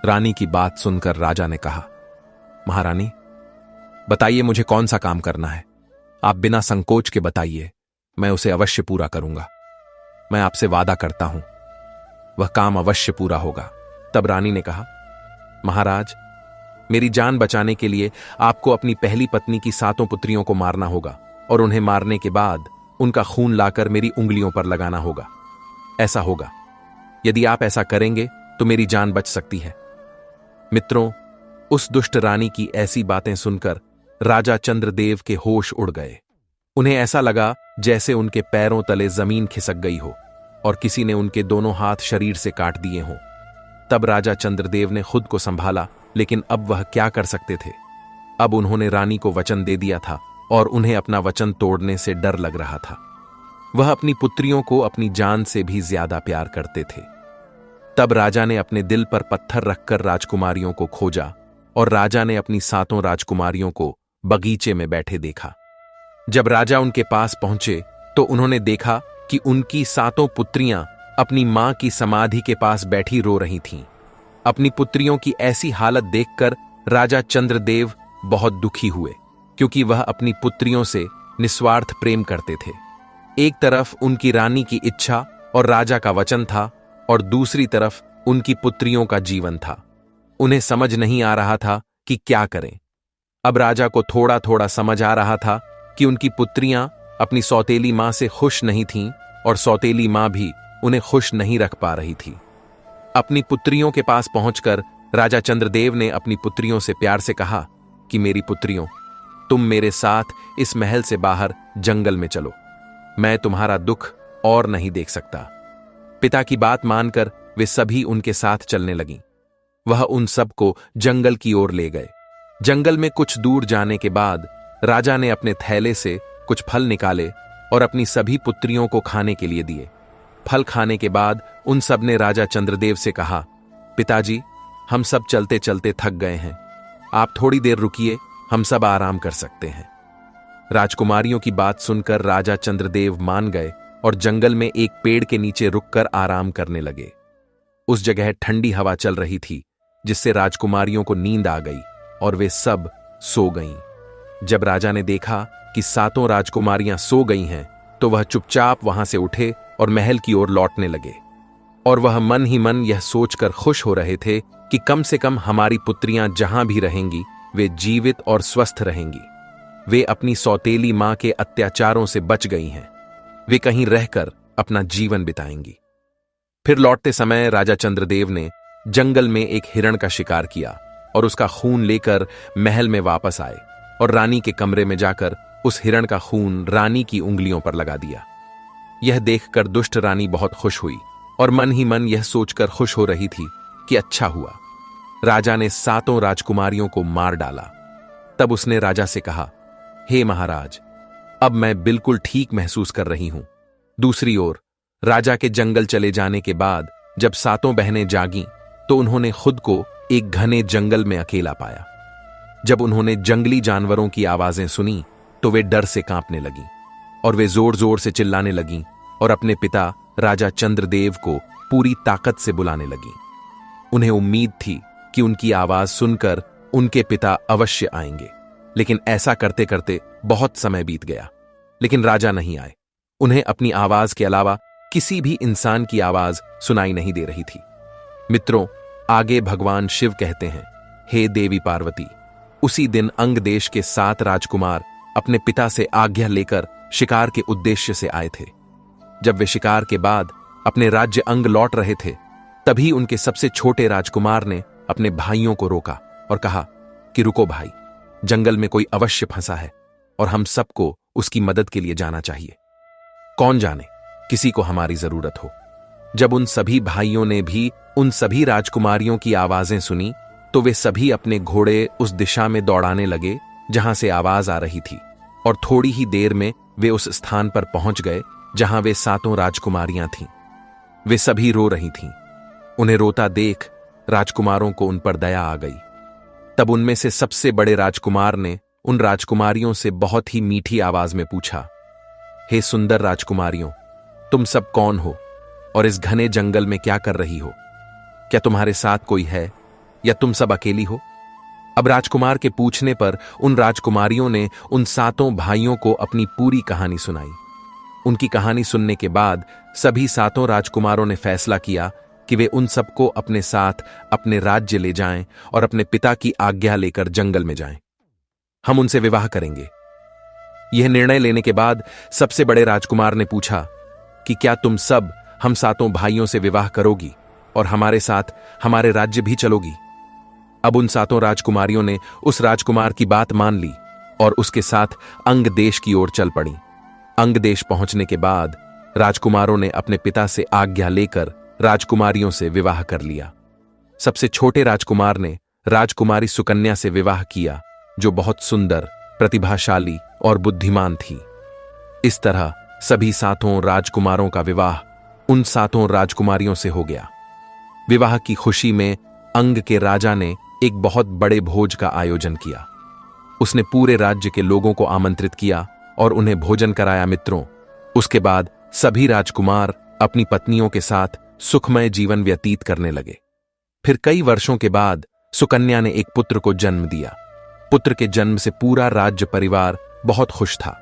रानी की बात सुनकर राजा ने कहा, महारानी, बताइए मुझे कौन सा काम करना है। आप बिना संकोच के बताइए, मैं उसे अवश्य पूरा करूंगा। मैं आपसे वादा करता हूं, वह काम अवश्य पूरा होगा। तब रानी ने कहा, महाराज, मेरी जान बचाने के लिए आपको अपनी पहली पत्नी की सातों पुत्रियों को मारना होगा और उन्हें मारने के बाद उनका खून लाकर मेरी उंगलियों पर लगाना होगा। ऐसा होगा। यदि आप ऐसा करेंगे तो मेरी जान बच सकती है। मित्रों, उस दुष्ट रानी की ऐसी बातें सुनकर राजा चंद्रदेव के होश उड़ गए। उन्हें ऐसा लगा जैसे उनके पैरों तले जमीन खिसक गई हो और किसी ने उनके दोनों हाथ शरीर से काट दिए हों। तब राजा चंद्रदेव ने खुद को संभाला, लेकिन अब वह क्या कर सकते थे। अब उन्होंने रानी को वचन दे दिया था और उन्हें अपना वचन तोड़ने से डर लग रहा था। वह अपनी पुत्रियों को अपनी जान से भी ज्यादा प्यार करते थे। तब राजा ने अपने दिल पर पत्थर रखकर राजकुमारियों को खोजा और राजा ने अपनी सातों राजकुमारियों को बगीचे में बैठे देखा। जब राजा उनके पास पहुंचे तो उन्होंने देखा कि उनकी सातों पुत्रियां अपनी मां की समाधि के पास बैठी रो रही थीं। अपनी पुत्रियों की ऐसी हालत देखकर राजा चंद्रदेव बहुत दुखी हुए, क्योंकि वह अपनी पुत्रियों से निस्वार्थ प्रेम करते थे। एक तरफ उनकी रानी की इच्छा और राजा का वचन था और दूसरी तरफ उनकी पुत्रियों का जीवन था। उन्हें समझ नहीं आ रहा था कि क्या करें। अब राजा को थोड़ा थोड़ा समझ आ रहा था कि उनकी पुत्रियां अपनी सौतेली मां से खुश नहीं थीं और सौतेली मां भी उन्हें खुश नहीं रख पा रही थी। अपनी पुत्रियों के पास पहुंचकर राजा चंद्रदेव ने अपनी पुत्रियों से प्यार से कहा कि मेरी पुत्रियों, तुम मेरे साथ इस महल से बाहर जंगल में चलो। मैं तुम्हारा दुख और नहीं देख सकता। पिता की बात मानकर वे सभी उनके साथ चलने लगीं। वह उन सबको जंगल की ओर ले गए। जंगल में कुछ दूर जाने के बाद राजा ने अपने थैले से कुछ फल निकाले और अपनी सभी पुत्रियों को खाने के लिए दिए। फल खाने के बाद उन सब ने राजा चंद्रदेव से कहा, पिताजी, हम सब चलते चलते थक गए हैं, आप थोड़ी देर रुकिए, हम सब आराम कर सकते हैं। राजकुमारियों की बात सुनकर राजा चंद्रदेव मान गए और जंगल में एक पेड़ के नीचे रुककर आराम करने लगे। उस जगह ठंडी हवा चल रही थी, जिससे राजकुमारियों को नींद आ गई और वे सब सो गईं। जब राजा ने देखा कि सातों राजकुमारियां सो गई हैं, तो वह चुपचाप वहां से उठे और महल की ओर लौटने लगे। और वह मन ही मन यह सोचकर खुश हो रहे थे कि कम से कम हमारी पुत्रियां जहां भी रहेंगी वे जीवित और स्वस्थ रहेंगी। वे अपनी सौतेली मां के अत्याचारों से बच गई हैं। वे कहीं रहकर अपना जीवन बिताएंगी। फिर लौटते समय राजा चंद्रदेव ने जंगल में एक हिरण का शिकार किया और उसका खून लेकर महल में वापस आए और रानी के कमरे में जाकर उस हिरण का खून रानी की उंगलियों पर लगा दिया। यह देखकर दुष्ट रानी बहुत खुश हुई और मन ही मन यह सोचकर खुश हो रही थी कि अच्छा हुआ, राजा ने सातों राजकुमारियों को मार डाला। तब उसने राजा से कहा, हे महाराज, अब मैं बिल्कुल ठीक महसूस कर रही हूं। दूसरी ओर राजा के जंगल चले जाने के बाद जब सातों बहनें जागीं तो उन्होंने खुद को एक घने जंगल में अकेला पाया। जब उन्होंने जंगली जानवरों की आवाजें सुनी तो वे डर से कांपने लगीं और वे जोर जोर से चिल्लाने लगीं और अपने पिता राजा चंद्रदेव को पूरी ताकत से बुलाने लगीं। उन्हें उम्मीद थी कि उनकी आवाज सुनकर उनके पिता अवश्य आएंगे, लेकिन ऐसा करते करते बहुत समय बीत गया, लेकिन राजा नहीं आए। उन्हें अपनी आवाज के अलावा किसी भी इंसान की आवाज सुनाई नहीं दे रही थी। मित्रों, आगे भगवान शिव कहते हैं, हे देवी पार्वती, उसी दिन अंग देश के 7 राजकुमार अपने पिता से आज्ञा लेकर शिकार के उद्देश्य से आए थे। जब वे शिकार के बाद अपने राज्य अंग लौट रहे थे, तभी उनके सबसे छोटे राजकुमार ने अपने भाइयों को रोका और कहा कि रुको भाई, जंगल में कोई अवश्य फंसा है और हम सबको उसकी मदद के लिए जाना चाहिए। कौन जाने किसी को हमारी जरूरत हो। जब उन सभी भाइयों ने भी उन सभी राजकुमारियों की आवाजें सुनी तो वे सभी अपने घोड़े उस दिशा में दौड़ाने लगे जहां से आवाज आ रही थी, और थोड़ी ही देर में वे उस स्थान पर पहुंच गए जहां वे 7 राजकुमारियां थीं। वे सभी रो रही थीं। उन्हें रोता देख राजकुमारों को उन पर दया आ गई। तब उनमें से सबसे बड़े राजकुमार ने उन राजकुमारियों से बहुत ही मीठी आवाज में पूछा, हे सुंदर राजकुमारियों, तुम सब कौन हो और इस घने जंगल में क्या कर रही हो? क्या तुम्हारे साथ कोई है या तुम सब अकेली हो? अब राजकुमार के पूछने पर उन राजकुमारियों ने उन 7 भाइयों को अपनी पूरी कहानी सुनाई। उनकी कहानी सुनने के बाद सभी 7 राजकुमारों ने फैसला किया कि वे उन सबको अपने साथ अपने राज्य ले जाएं और अपने पिता की आज्ञा लेकर जंगल में जाएं। हम उनसे विवाह करेंगे। यह निर्णय लेने के बाद सबसे बड़े राजकुमार ने पूछा कि क्या तुम सब हम 7 भाइयों से विवाह करोगी और हमारे साथ हमारे राज्य भी चलोगी? अब उन 7 राजकुमारियों ने उस राजकुमार की बात मान ली और उसके साथ अंग देश की ओर चल पड़ी। अंग देश पहुंचने के बाद राजकुमारों ने अपने पिता से आज्ञा लेकर राजकुमारियों से विवाह कर लिया। सबसे छोटे राजकुमार ने राजकुमारी सुकन्या से विवाह किया, जो बहुत सुंदर, प्रतिभाशाली और बुद्धिमान थी। इस तरह सभी 7 राजकुमारों का विवाह उन 7 राजकुमारियों से हो गया। विवाह की खुशी में अंग के राजा ने एक बहुत बड़े भोज का आयोजन किया। उसने पूरे राज्य के लोगों को आमंत्रित किया और उन्हें भोजन कराया। मित्रों, उसके बाद सभी राजकुमार अपनी पत्नियों के साथ सुखमय जीवन व्यतीत करने लगे। फिर कई वर्षों के बाद सुकन्या ने एक पुत्र को जन्म दिया। पुत्र के जन्म से पूरा राज्य परिवार बहुत खुश था।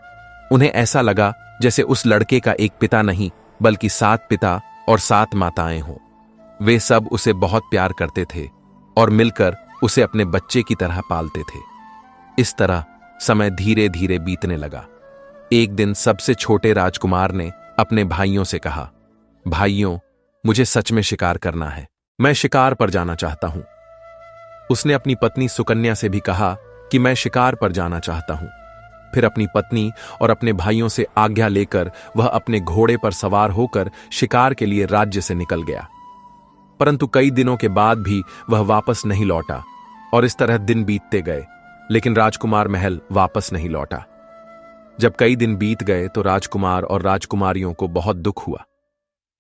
उन्हें ऐसा लगा जैसे उस लड़के का एक पिता नहीं बल्कि 7 पिता और 7 माताएं हों। वे सब उसे बहुत प्यार करते थे और मिलकर उसे अपने बच्चे की तरह पालते थे। इस तरह समय धीरे धीरे बीतने लगा। एक दिन सबसे छोटे राजकुमार ने अपने भाइयों से कहा, भाइयों, मुझे सच में शिकार करना है। मैं शिकार पर जाना चाहता हूं। उसने अपनी पत्नी सुकन्या से भी कहा कि मैं शिकार पर जाना चाहता हूं। फिर अपनी पत्नी और अपने भाइयों से आज्ञा लेकर वह अपने घोड़े पर सवार होकर शिकार के लिए राज्य से निकल गया। परंतु कई दिनों के बाद भी वह वापस नहीं लौटा और इस तरह दिन बीतते गए, लेकिन राजकुमार महल वापस नहीं लौटा। जब कई दिन बीत गए तो राजकुमार और राजकुमारियों को बहुत दुख हुआ।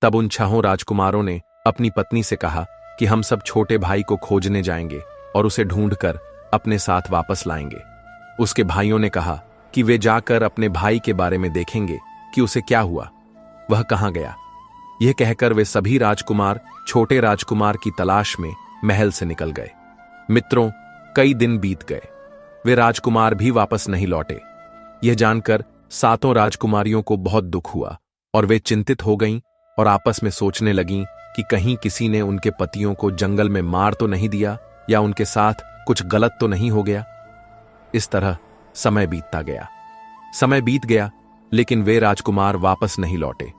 तब उन 6 राजकुमारों ने अपनी पत्नी से कहा कि हम सब छोटे भाई को खोजने जाएंगे और उसे ढूंढकर अपने साथ वापस लाएंगे। उसके भाइयों ने कहा कि वे जाकर अपने भाई के बारे में देखेंगे कि उसे क्या हुआ, वह कहां गया। यह कहकर वे सभी राजकुमार छोटे राजकुमार की तलाश में महल से निकल गए। मित्रों, कई दिन बीत गए। वे राजकुमार भी वापस नहीं लौटे। यह जानकर 7 राजकुमारियों को बहुत दुख हुआ और वे चिंतित हो गईं और आपस में सोचने लगीं कि कहीं किसी ने उनके पतियों को जंगल में मार तो नहीं दिया या उनके साथ कुछ गलत तो नहीं हो गया। इस तरह समय बीतता गया। समय बीत गया, लेकिन वे राजकुमार वापस नहीं लौटे।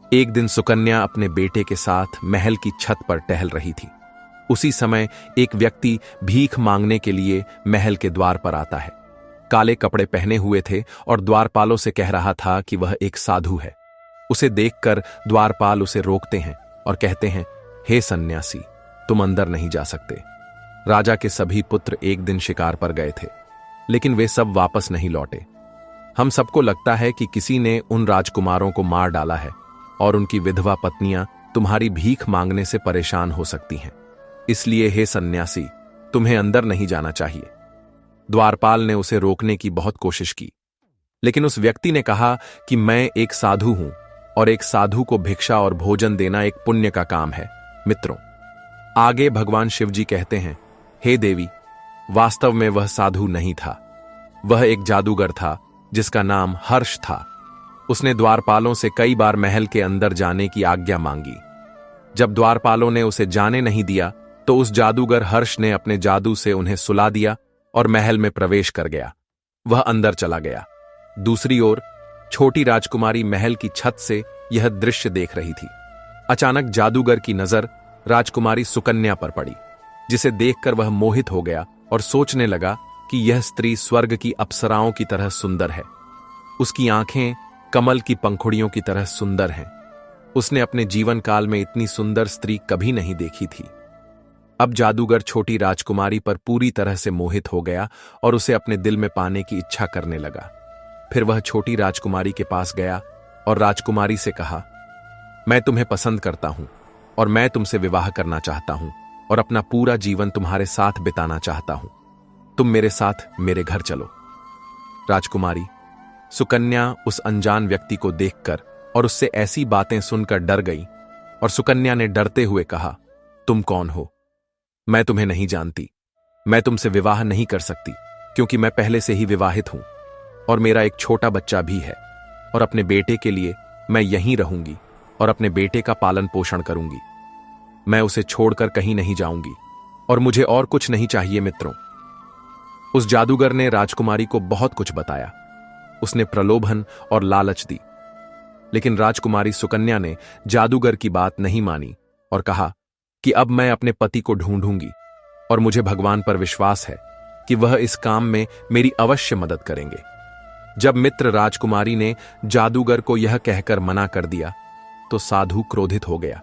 एक दिन सुकन्या अपने बेटे के साथ महल की छत पर टहल रही थी। उसी समय एक व्यक्ति भीख मांगने के लिए महल के द्वार पर आता है। काले कपड़े पहने हुए थे और द्वारपालों से कह रहा था कि वह एक साधु है। उसे देखकर द्वारपाल उसे रोकते हैं और कहते हैं, हे सन्यासी, तुम अंदर नहीं जा सकते। राजा के सभी पुत्र एक दिन शिकार पर गए थे, लेकिन वे सब वापस नहीं लौटे। हम सबको लगता है कि किसी ने उन राजकुमारों को मार डाला है और उनकी विधवा पत्नियां तुम्हारी भीख मांगने से परेशान हो सकती हैं। इसलिए हे सन्यासी, तुम्हें अंदर नहीं जाना चाहिए। द्वारपाल ने उसे रोकने की बहुत कोशिश की, लेकिन उस व्यक्ति ने कहा कि मैं एक साधु हूं और एक साधु को भिक्षा और भोजन देना एक पुण्य का काम है। मित्रों, आगे भगवान शिव जी कहते हैं, हे देवी, वास्तव में वह साधु नहीं था। वह एक जादूगर था जिसका नाम हर्ष था। उसने द्वारपालों से कई बार महल के अंदर जाने की आज्ञा मांगी। जब द्वारपालों ने उसे जाने नहीं दिया तो उस जादूगर हर्ष ने अपने जादू से उन्हें सुला दिया और महल में प्रवेश कर गया। वह अंदर चला गया। दूसरी ओर छोटी राजकुमारी महल की छत से यह दृश्य देख रही थी। अचानक जादूगर की नजर राजकुमारी सुकन्या पर पड़ी, जिसे देखकर वह मोहित हो गया और सोचने लगा कि यह स्त्री स्वर्ग की अप्सराओं की तरह सुंदर है। उसकी आंखें कमल की पंखुड़ियों की तरह सुंदर हैं। उसने अपने जीवन काल में इतनी सुंदर स्त्री कभी नहीं देखी थी। अब जादूगर छोटी राजकुमारी पर पूरी तरह से मोहित हो गया और उसे अपने दिल में पाने की इच्छा करने लगा। फिर वह छोटी राजकुमारी के पास गया और राजकुमारी से कहा, मैं तुम्हें पसंद करता हूं और मैं तुमसे विवाह करना चाहता हूं और अपना पूरा जीवन तुम्हारे साथ बिताना चाहता हूं। तुम मेरे साथ मेरे घर चलो। राजकुमारी सुकन्या उस अनजान व्यक्ति को देखकर और उससे ऐसी बातें सुनकर डर गई और सुकन्या ने डरते हुए कहा, तुम कौन हो? मैं तुम्हें नहीं जानती। मैं तुमसे विवाह नहीं कर सकती क्योंकि मैं पहले से ही विवाहित हूं और मेरा एक छोटा बच्चा भी है और अपने बेटे के लिए मैं यहीं रहूंगी और अपने बेटे का पालन पोषण करूंगी। मैं उसे छोड़कर कहीं नहीं जाऊंगी और मुझे और कुछ नहीं चाहिए। मित्रों, उस जादूगर ने राजकुमारी को बहुत कुछ बताया। उसने प्रलोभन और लालच दी, लेकिन राजकुमारी सुकन्या ने जादूगर की बात नहीं मानी और कहा कि अब मैं अपने पति को ढूंढूंगी और मुझे भगवान पर विश्वास है कि वह इस काम में मेरी अवश्य मदद करेंगे। जब मित्र राजकुमारी ने जादूगर को यह कहकर मना कर दिया तो साधु क्रोधित हो गया,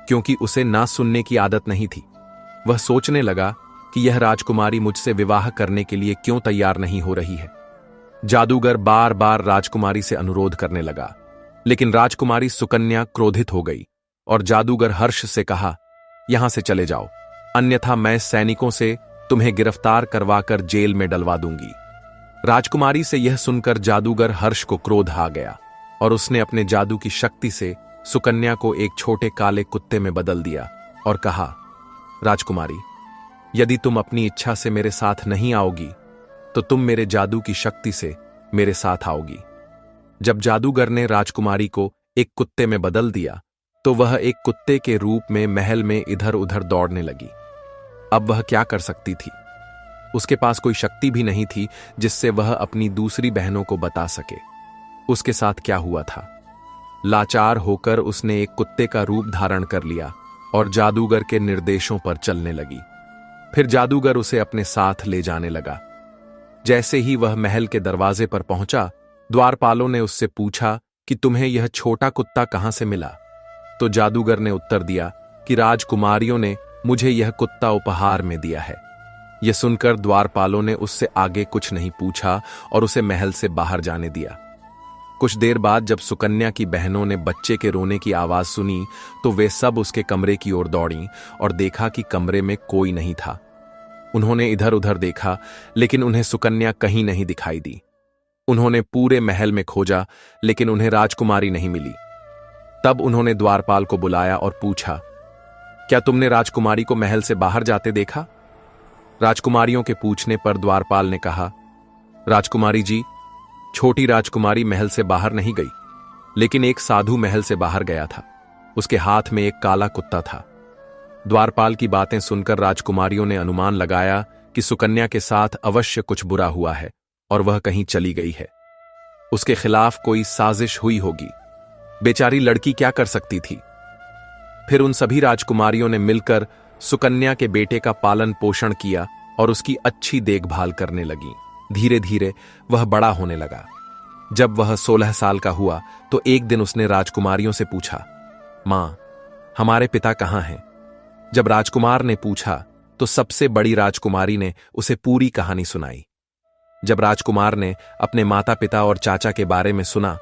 क्योंकि उसे ना सुनने की आदत नहीं थी। वह सोचने लगा कि यह राजकुमारी मुझसे विवाह करने के लिए क्यों तैयार नहीं हो रही है। जादूगर बार बार राजकुमारी से अनुरोध करने लगा, लेकिन राजकुमारी सुकन्या क्रोधित हो गई और जादूगर हर्ष से कहा, यहां से चले जाओ, अन्यथा मैं सैनिकों से तुम्हें गिरफ्तार करवाकर जेल में डलवा दूंगी। राजकुमारी से यह सुनकर जादूगर हर्ष को क्रोध आ गया और उसने अपने जादू की शक्ति से सुकन्या को एक छोटे काले कुत्ते में बदल दिया और कहा, राजकुमारी, यदि तुम अपनी इच्छा से मेरे साथ नहीं आओगी तो तुम मेरे जादू की शक्ति से मेरे साथ आओगी। जब जादूगर ने राजकुमारी को एक कुत्ते में बदल दिया तो वह एक कुत्ते के रूप में महल में इधर उधर दौड़ने लगी। अब वह क्या कर सकती थी? उसके पास कोई शक्ति भी नहीं थी जिससे वह अपनी दूसरी बहनों को बता सके उसके साथ क्या हुआ था। लाचार होकर उसने एक कुत्ते का रूप धारण कर लिया और जादूगर के निर्देशों पर चलने लगी। फिर जादूगर उसे अपने साथ ले जाने लगा। जैसे ही वह महल के दरवाजे पर पहुंचा, द्वारपालों ने उससे पूछा कि तुम्हें यह छोटा कुत्ता कहां से मिला? तो जादूगर ने उत्तर दिया कि राजकुमारियों ने मुझे यह कुत्ता उपहार में दिया है। यह सुनकर द्वारपालों ने उससे आगे कुछ नहीं पूछा और उसे महल से बाहर जाने दिया। कुछ देर बाद जब सुकन्या की बहनों ने बच्चे के रोने की आवाज सुनी तो वे सब उसके कमरे की ओर दौड़ीं और देखा कि कमरे में कोई नहीं था। उन्होंने इधर उधर देखा, लेकिन उन्हें सुकन्या कहीं नहीं दिखाई दी। उन्होंने पूरे महल में खोजा, लेकिन उन्हें राजकुमारी नहीं मिली। तब उन्होंने द्वारपाल को बुलाया और पूछा, क्या तुमने राजकुमारी को महल से बाहर जाते देखा? राजकुमारियों के पूछने पर द्वारपाल ने कहा, राजकुमारी जी, छोटी राजकुमारी महल से बाहर नहीं गई, लेकिन एक साधु महल से बाहर गया था। उसके हाथ में एक काला कुत्ता था। द्वारपाल की बातें सुनकर राजकुमारियों ने अनुमान लगाया कि सुकन्या के साथ अवश्य कुछ बुरा हुआ है और वह कहीं चली गई है। उसके खिलाफ कोई साजिश हुई होगी। बेचारी लड़की क्या कर सकती थी? फिर उन सभी राजकुमारियों ने मिलकर सुकन्या के बेटे का पालन पोषण किया और उसकी अच्छी देखभाल करने लगी। धीरे धीरे वह बड़ा होने लगा। जब वह 16 साल का हुआ तो एक दिन उसने राजकुमारियों से पूछा, मां, हमारे पिता कहां हैं? जब राजकुमार ने पूछा तो सबसे बड़ी राजकुमारी ने उसे पूरी कहानी सुनाई। जब राजकुमार ने अपने माता पिता और चाचा के बारे में सुना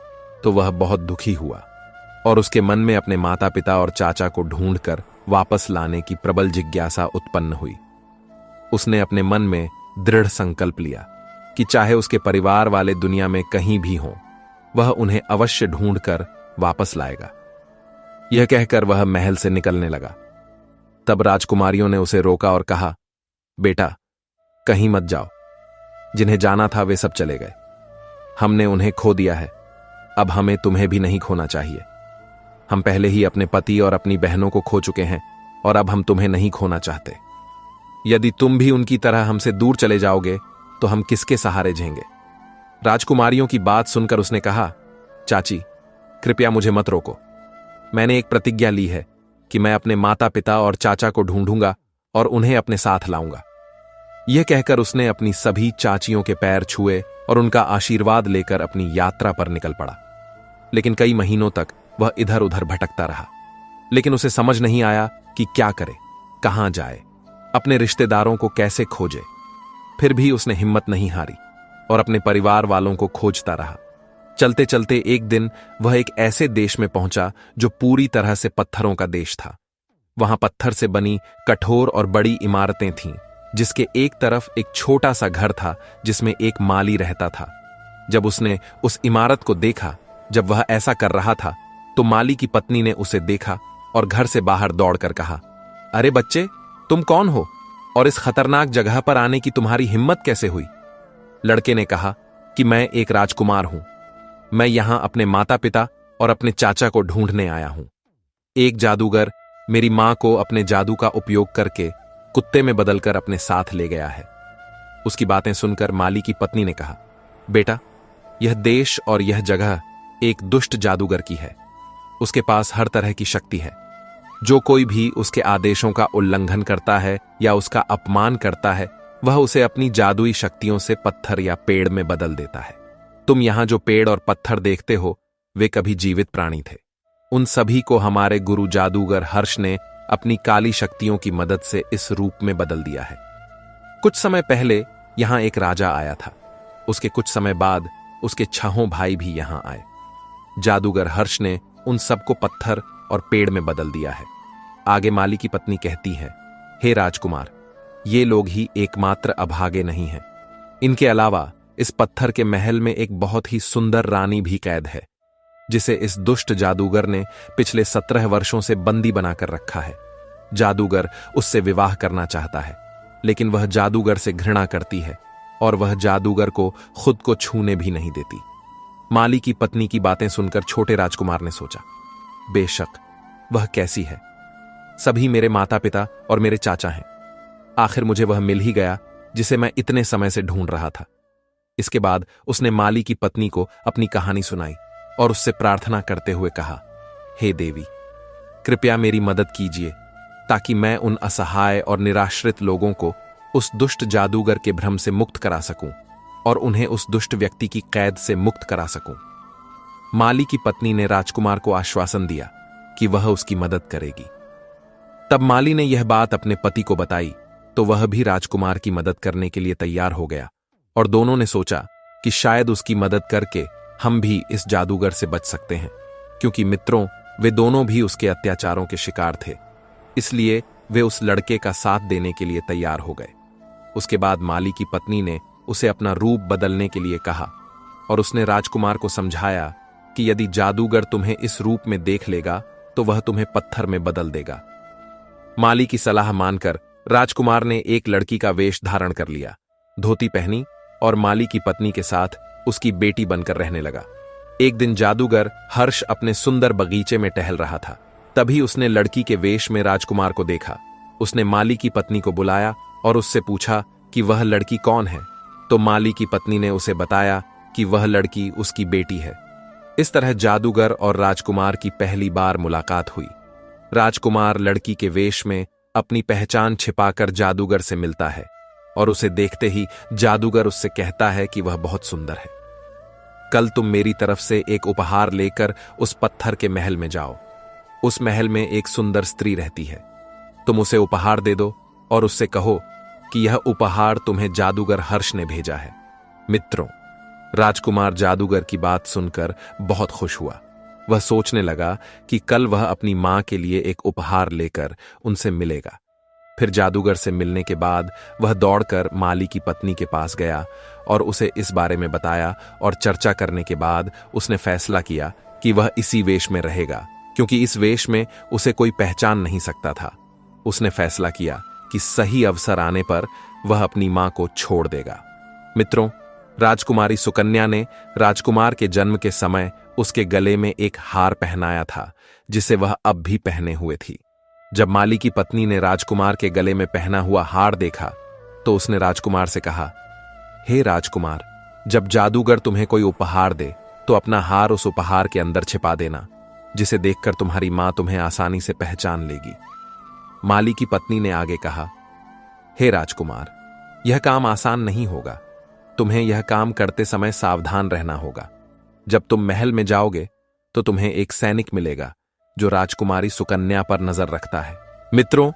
तो वह बहुत दुखी हुआ और उसके मन में अपने माता पिता और चाचा को ढूंढकर वापस लाने की प्रबल जिज्ञासा उत्पन्न हुई। उसने अपने मन में दृढ़ संकल्प लिया कि चाहे उसके परिवार वाले दुनिया में कहीं भी हों, वह उन्हें अवश्य ढूंढकर वापस लाएगा। यह कहकर वह महल से निकलने लगा। तब राजकुमारियों ने उसे रोका और कहा, बेटा, कहीं मत जाओ। जिन्हें जाना था वे सब चले गए। हमने उन्हें खो दिया है, अब हमें तुम्हें भी नहीं खोना चाहिए। हम पहले ही अपने पति और अपनी बहनों को खो चुके हैं और अब हम तुम्हें नहीं खोना चाहते। यदि तुम भी उनकी तरह हमसे दूर चले जाओगे तो हम किसके सहारे जिएंगे? राजकुमारियों की बात सुनकर उसने कहा, चाची, कृपया मुझे मत रोको। मैंने एक प्रतिज्ञा ली है कि मैं अपने माता पिता और चाचा को ढूंढूंगा और उन्हें अपने साथ लाऊंगा। यह कहकर उसने अपनी सभी चाचियों के पैर छुए और उनका आशीर्वाद लेकर अपनी यात्रा पर निकल पड़ा। लेकिन कई महीनों तक वह इधर उधर भटकता रहा, लेकिन उसे समझ नहीं आया कि क्या करे, कहां जाए, अपने रिश्तेदारों को कैसे खोजे। फिर भी उसने हिम्मत नहीं हारी और अपने परिवार वालों को खोजता रहा। चलते चलते एक दिन वह एक ऐसे देश में पहुंचा जो पूरी तरह से पत्थरों का देश था। वहां पत्थर से बनी कठोर और बड़ी इमारतें थीं, जिसके एक तरफ एक छोटा सा घर था जिसमें एक माली रहता था। जब उसने उस इमारत को देखा, जब वह ऐसा कर रहा था, तो माली की पत्नी ने उसे देखा और घर से बाहर दौड़कर कहा, अरे बच्चे, तुम कौन हो और इस खतरनाक जगह पर आने की तुम्हारी हिम्मत कैसे हुई? लड़के ने कहा कि मैं एक राजकुमार हूं। मैं यहां अपने माता पिता और अपने चाचा को ढूंढने आया हूं। एक जादूगर मेरी मां को अपने जादू का उपयोग करके कुत्ते में बदलकर अपने साथ ले गया है। उसकी बातें सुनकर माली की पत्नी ने कहा, बेटा, यह देश और यह जगह एक दुष्ट जादूगर की है। उसके पास हर तरह की शक्ति है। जो कोई भी उसके आदेशों का उल्लंघन करता है या उसका अपमान करता है, वह उसे अपनी जादुई शक्तियों से पत्थर या पेड़ में बदल देता है। तुम यहां जो पेड़ और पत्थर देखते हो, वे कभी जीवित प्राणी थे। उन सभी को हमारे गुरु जादूगर हर्ष ने अपनी काली शक्तियों की मदद से इस रूप में बदल दिया है। कुछ समय पहले यहां एक राजा आया था। उसके कुछ समय बाद उसके 6 भाई भी यहां आए। जादूगर हर्ष ने उन सबको पत्थर और पेड़ में बदल दिया है। आगे माली की पत्नी कहती है, हे राजकुमार, ये लोग ही एकमात्र अभागे नहीं हैं। इनके अलावा इस पत्थर के महल में एक बहुत ही सुंदर रानी भी कैद है, जिसे इस दुष्ट जादूगर ने पिछले 17 वर्षों से बंदी बनाकर रखा है। जादूगर उससे विवाह करना चाहता है, लेकिन वह जादूगर से घृणा करती है और वह जादूगर को खुद को छूने भी नहीं देती। माली की पत्नी की बातें सुनकर छोटे राजकुमार ने सोचा, बेशक वह कैसी है। सभी मेरे माता पिता और मेरे चाचा हैं। आखिर मुझे वह मिल ही गया जिसे मैं इतने समय से ढूंढ रहा था। इसके बाद उसने माली की पत्नी को अपनी कहानी सुनाई और उससे प्रार्थना करते हुए कहा, हे देवी, कृपया मेरी मदद कीजिए ताकि मैं उन असहाय और निराश्रित लोगों को उस दुष्ट जादूगर के भ्रम से मुक्त करा सकूं और उन्हें उस दुष्ट व्यक्ति की कैद से मुक्त करा सकूं। माली की पत्नी ने राजकुमार को आश्वासन दिया कि वह उसकी मदद करेगी। तब माली ने यह बात अपने पति को बताई तो वह भी राजकुमार की मदद करने के लिए तैयार हो गया और दोनों ने सोचा कि शायद उसकी मदद करके हम भी इस जादूगर से बच सकते हैं, क्योंकि मित्रों, वे दोनों भी उसके अत्याचारों के शिकार थे। इसलिए वे उस लड़के का साथ देने के लिए तैयार हो गए। उसके बाद माली की पत्नी ने उसे अपना रूप बदलने के लिए कहा और उसने राजकुमार को समझाया कि यदि जादूगर तुम्हें इस रूप में देख लेगा तो वह तुम्हें पत्थर में बदल देगा। माली की सलाह मानकर राजकुमार ने एक लड़की का वेश धारण कर लिया, धोती पहनी और माली की पत्नी के साथ उसकी बेटी बनकर रहने लगा। एक दिन जादूगर हर्ष अपने सुंदर बगीचे में टहल रहा था। तभी उसने लड़की के वेश में राजकुमार को देखा। उसने माली की पत्नी को बुलाया और उससे पूछा कि वह लड़की कौन है। तो माली की पत्नी ने उसे बताया कि वह लड़की उसकी बेटी है। इस तरह जादूगर और राजकुमार की पहली बार मुलाकात हुई। राजकुमार लड़की के वेश में अपनी पहचान छिपाकर जादूगर से मिलता है और उसे देखते ही जादूगर उससे कहता है कि वह बहुत सुंदर है। कल तुम मेरी तरफ से एक उपहार लेकर उस पत्थर के महल में जाओ। उस महल में एक सुंदर स्त्री रहती है। तुम उसे उपहार दे दो और उससे कहो कि यह उपहार तुम्हें जादूगर हर्ष ने भेजा है। मित्रों, राजकुमार जादूगर की बात सुनकर बहुत खुश हुआ। वह सोचने लगा कि कल वह अपनी मां के लिए एक उपहार लेकर उनसे मिलेगा। फिर जादूगर से मिलने के बाद वह दौड़कर माली की पत्नी के पास गया और उसे इस बारे में बताया, और चर्चा करने के बाद उसने फैसला किया कि वह इसी वेश में रहेगा, क्योंकि इस वेश में उसे कोई पहचान नहीं सकता था। उसने फैसला किया कि सही अवसर आने पर वह अपनी मां को छोड़ देगा। मित्रों, राजकुमारी सुकन्या ने राजकुमार के जन्म के समय उसके गले में एक हार पहनाया था, जिसे वह अब भी पहने हुए थी। जब माली की पत्नी ने राजकुमार के गले में पहना हुआ हार देखा तो उसने राजकुमार से कहा, हे राजकुमार, जब जादूगर तुम्हें कोई उपहार दे तो अपना हार उस उपहार के अंदर छिपा देना, जिसे देखकर तुम्हारी मां तुम्हें आसानी से पहचान लेगी। माली की पत्नी ने आगे कहा, हे राजकुमार, यह काम आसान नहीं होगा। तुम्हें यह काम करते समय सावधान रहना होगा। जब तुम महल में जाओगे तो तुम्हें एक सैनिक मिलेगा जो राजकुमारी सुकन्या पर नजर रखता है। मित्रों,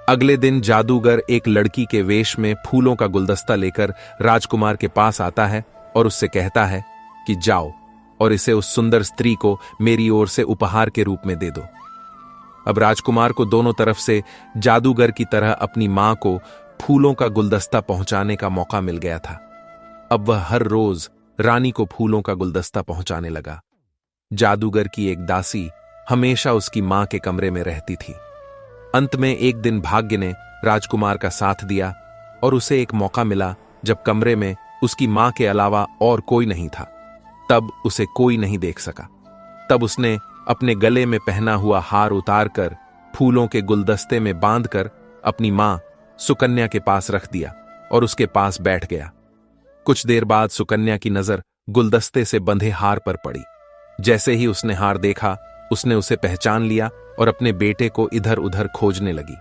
अगले दिन जादूगर एक लड़की के वेश में फूलों का गुलदस्ता लेकर राजकुमार के पास आता है और उससे कहता है कि जाओ और इसे उस सुंदर स्त्री को मेरी ओर से उपहार के रूप में दे दो। अब राजकुमार को दोनों तरफ से जादूगर की तरह अपनी मां को फूलों का गुलदस्ता पहुंचाने का मौका मिल गया था। अब वह हर रोज रानी को फूलों का गुलदस्ता पहुंचाने लगा। जादूगर की एक दासी हमेशा उसकी मां के कमरे में रहती थी। अंत में एक दिन भाग्य ने राजकुमार का साथ दिया और उसे एक मौका मिला जब कमरे में उसकी मां के अलावा और कोई नहीं था। तब उसे कोई नहीं देख सका। तब उसने अपने गले में पहना हुआ हार उतारकर फूलों के गुलदस्ते में बांधकर अपनी मां सुकन्या के पास रख दिया और उसके पास बैठ गया। कुछ देर बाद सुकन्या की नजर गुलदस्ते से बंधे हार पर पड़ी। जैसे ही उसने हार देखा, उसने उसे पहचान लिया और अपने बेटे को इधर उधर खोजने लगी।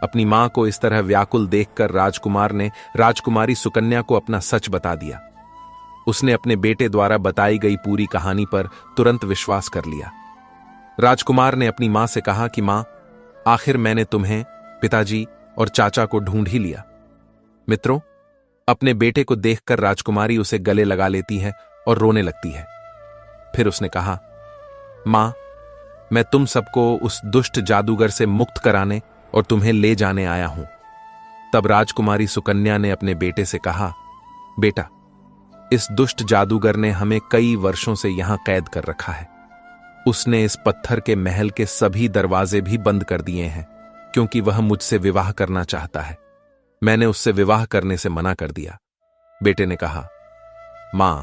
अपनी मां को इस तरह व्याकुल देखकर राजकुमार ने राजकुमारी सुकन्या को अपना सच बता दिया। उसने अपने बेटे द्वारा बताई गई पूरी कहानी पर तुरंत विश्वास कर लिया। राजकुमार ने अपनी मां से कहा कि मां, आखिर मैंने तुम्हें, पिताजी और चाचा को ढूंढ ही लिया। मित्रों, अपने बेटे को देखकर राजकुमारी उसे गले लगा लेती है और रोने लगती है। फिर उसने कहा, मां, मैं तुम सबको उस दुष्ट जादूगर से मुक्त कराने और तुम्हें ले जाने आया हूं। तब राजकुमारी सुकन्या ने अपने बेटे से कहा, बेटा, इस दुष्ट जादूगर ने हमें कई वर्षों से यहां कैद कर रखा है। उसने इस पत्थर के महल के सभी दरवाजे भी बंद कर दिए हैं, क्योंकि वह मुझसे विवाह करना चाहता है। मैंने उससे विवाह करने से मना कर दिया। बेटे ने कहा, मां,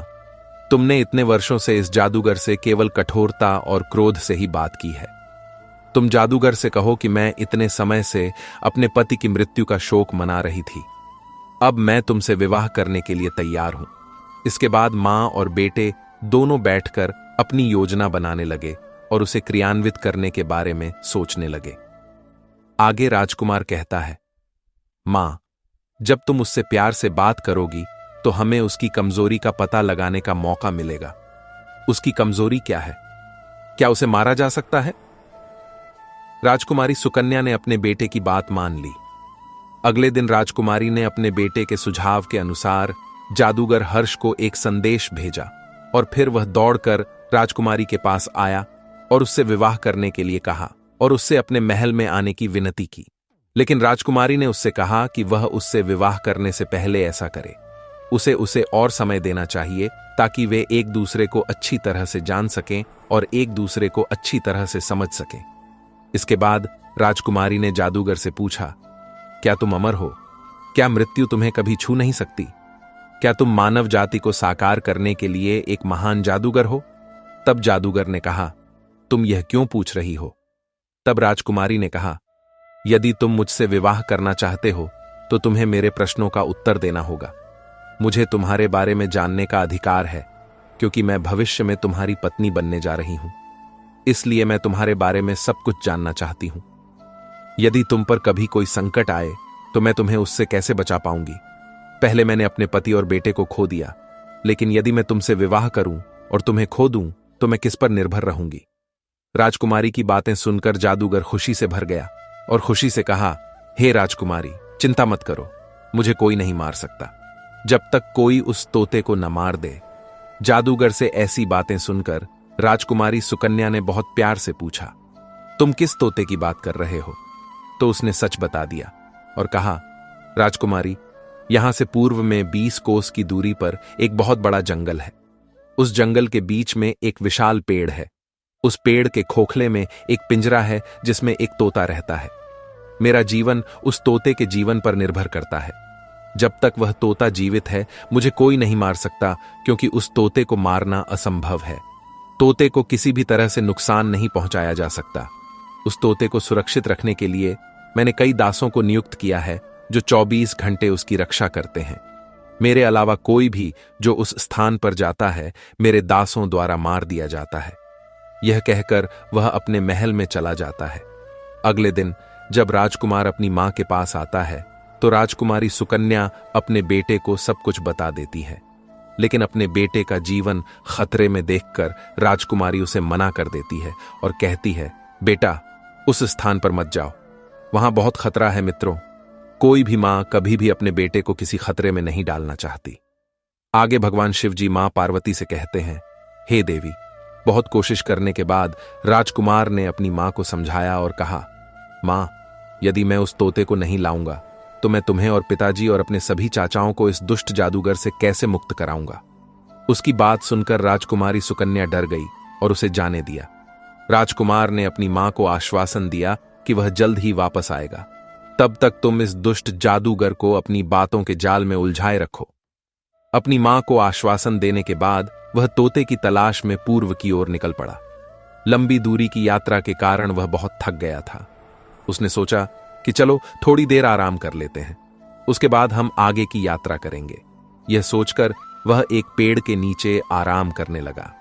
तुमने इतने वर्षों से इस जादूगर से केवल कठोरता और क्रोध से ही बात की है। तुम जादूगर से कहो कि मैं इतने समय से अपने पति की मृत्यु का शोक मना रही थी। अब मैं तुमसे विवाह करने के लिए तैयार हूं। इसके बाद मां और बेटे दोनों बैठकर अपनी योजना बनाने लगे और उसे क्रियान्वित करने के बारे में सोचने लगे। आगे राजकुमार कहता है, मां, जब तुम उससे प्यार से बात करोगी तो हमें उसकी कमजोरी का पता लगाने का मौका मिलेगा। उसकी कमजोरी क्या है? क्या उसे मारा जा सकता है? राजकुमारी सुकन्या ने अपने बेटे की बात मान ली। अगले दिन राजकुमारी ने अपने बेटे के सुझाव के अनुसार जादूगर हर्ष को एक संदेश भेजा और फिर वह दौड़कर राजकुमारी के पास आया और उससे विवाह करने के लिए कहा और उससे अपने महल में आने की विनती की। लेकिन राजकुमारी ने उससे कहा कि वह उससे विवाह करने से पहले ऐसा करे। उसे और समय देना चाहिए ताकि वे एक दूसरे को अच्छी तरह से जान सकें और एक दूसरे को अच्छी तरह से समझ सकें। इसके बाद राजकुमारी ने जादूगर से पूछा, क्या तुम अमर हो? क्या मृत्यु तुम्हें कभी छू नहीं सकती? क्या तुम मानव जाति को साकार करने के लिए एक महान जादूगर हो? तब जादूगर ने कहा, तुम यह क्यों पूछ रही हो? तब राजकुमारी ने कहा, यदि तुम मुझसे विवाह करना चाहते हो तो तुम्हें मेरे प्रश्नों का उत्तर देना होगा। मुझे तुम्हारे बारे में जानने का अधिकार है, क्योंकि मैं भविष्य में तुम्हारी पत्नी बनने जा रही हूं। इसलिए मैं तुम्हारे बारे में सब कुछ जानना चाहती हूं। यदि तुम पर कभी कोई संकट आए तो मैं तुम्हें उससे कैसे बचा पाऊंगी? पहले मैंने अपने पति और बेटे को खो दिया, लेकिन यदि मैं तुमसे विवाह करूं और तुम्हें खो दूं तो मैं किस पर निर्भर रहूंगी? राजकुमारी की बातें सुनकर जादूगर खुशी से भर गया और खुशी से कहा, हे राजकुमारी, चिंता मत करो, मुझे कोई नहीं मार सकता। जब तक कोई उस तोते को न मार दे। जादूगर से ऐसी बातें सुनकर राजकुमारी सुकन्या ने बहुत प्यार से पूछा, तुम किस तोते की बात कर रहे हो? तो उसने सच बता दिया और कहा, राजकुमारी, यहां से पूर्व में 20 कोस की दूरी पर एक बहुत बड़ा जंगल है। उस जंगल के बीच में एक विशाल पेड़ है। उस पेड़ के खोखले में एक पिंजरा है जिसमें एक तोता रहता है। मेरा जीवन उस तोते के जीवन पर निर्भर करता है। जब तक वह तोता जीवित है मुझे कोई नहीं मार सकता, क्योंकि उस तोते को मारना असंभव है। तोते को किसी भी तरह से नुकसान नहीं पहुंचाया जा सकता। उस तोते को सुरक्षित रखने के लिए मैंने कई दासों को नियुक्त किया है जो 24 घंटे उसकी रक्षा करते हैं। मेरे अलावा कोई भी जो उस स्थान पर जाता है मेरे दासों द्वारा मार दिया जाता है। यह कहकर वह अपने महल में चला जाता है। अगले दिन जब राजकुमार अपनी मां के पास आता है तो राजकुमारी सुकन्या अपने बेटे को सब कुछ बता देती है, लेकिन अपने बेटे का जीवन खतरे में देखकर राजकुमारी उसे मना कर देती है और कहती है, बेटा, उस स्थान पर मत जाओ, वहां बहुत खतरा है मित्रों। कोई भी मां कभी भी अपने बेटे को किसी खतरे में नहीं डालना चाहती। आगे भगवान शिव जी मां पार्वती से कहते हैं, हे देवी, बहुत कोशिश करने के बाद राजकुमार ने अपनी मां को समझाया और कहा, मां, यदि मैं उस तोते को नहीं लाऊंगा तो मैं तुम्हें और पिताजी और अपने सभी चाचाओं को इस दुष्ट जादूगर से कैसे मुक्त कराऊंगा। उसकी बात सुनकर राजकुमारी सुकन्या डर गई और उसे जाने दिया। राजकुमार ने अपनी मां को आश्वासन दिया कि वह जल्द ही वापस आएगा। तब तक तुम इस दुष्ट जादूगर को अपनी बातों के जाल में उलझाए रखो। अपनी मां को आश्वासन देने के बाद वह तोते की तलाश में पूर्व की ओर निकल पड़ा। लंबी दूरी की यात्रा के कारण वह बहुत थक गया था। उसने सोचा कि चलो थोड़ी देर आराम कर लेते हैं, उसके बाद हम आगे की यात्रा करेंगे। यह सोचकर वह एक पेड़ के नीचे आराम करने लगा।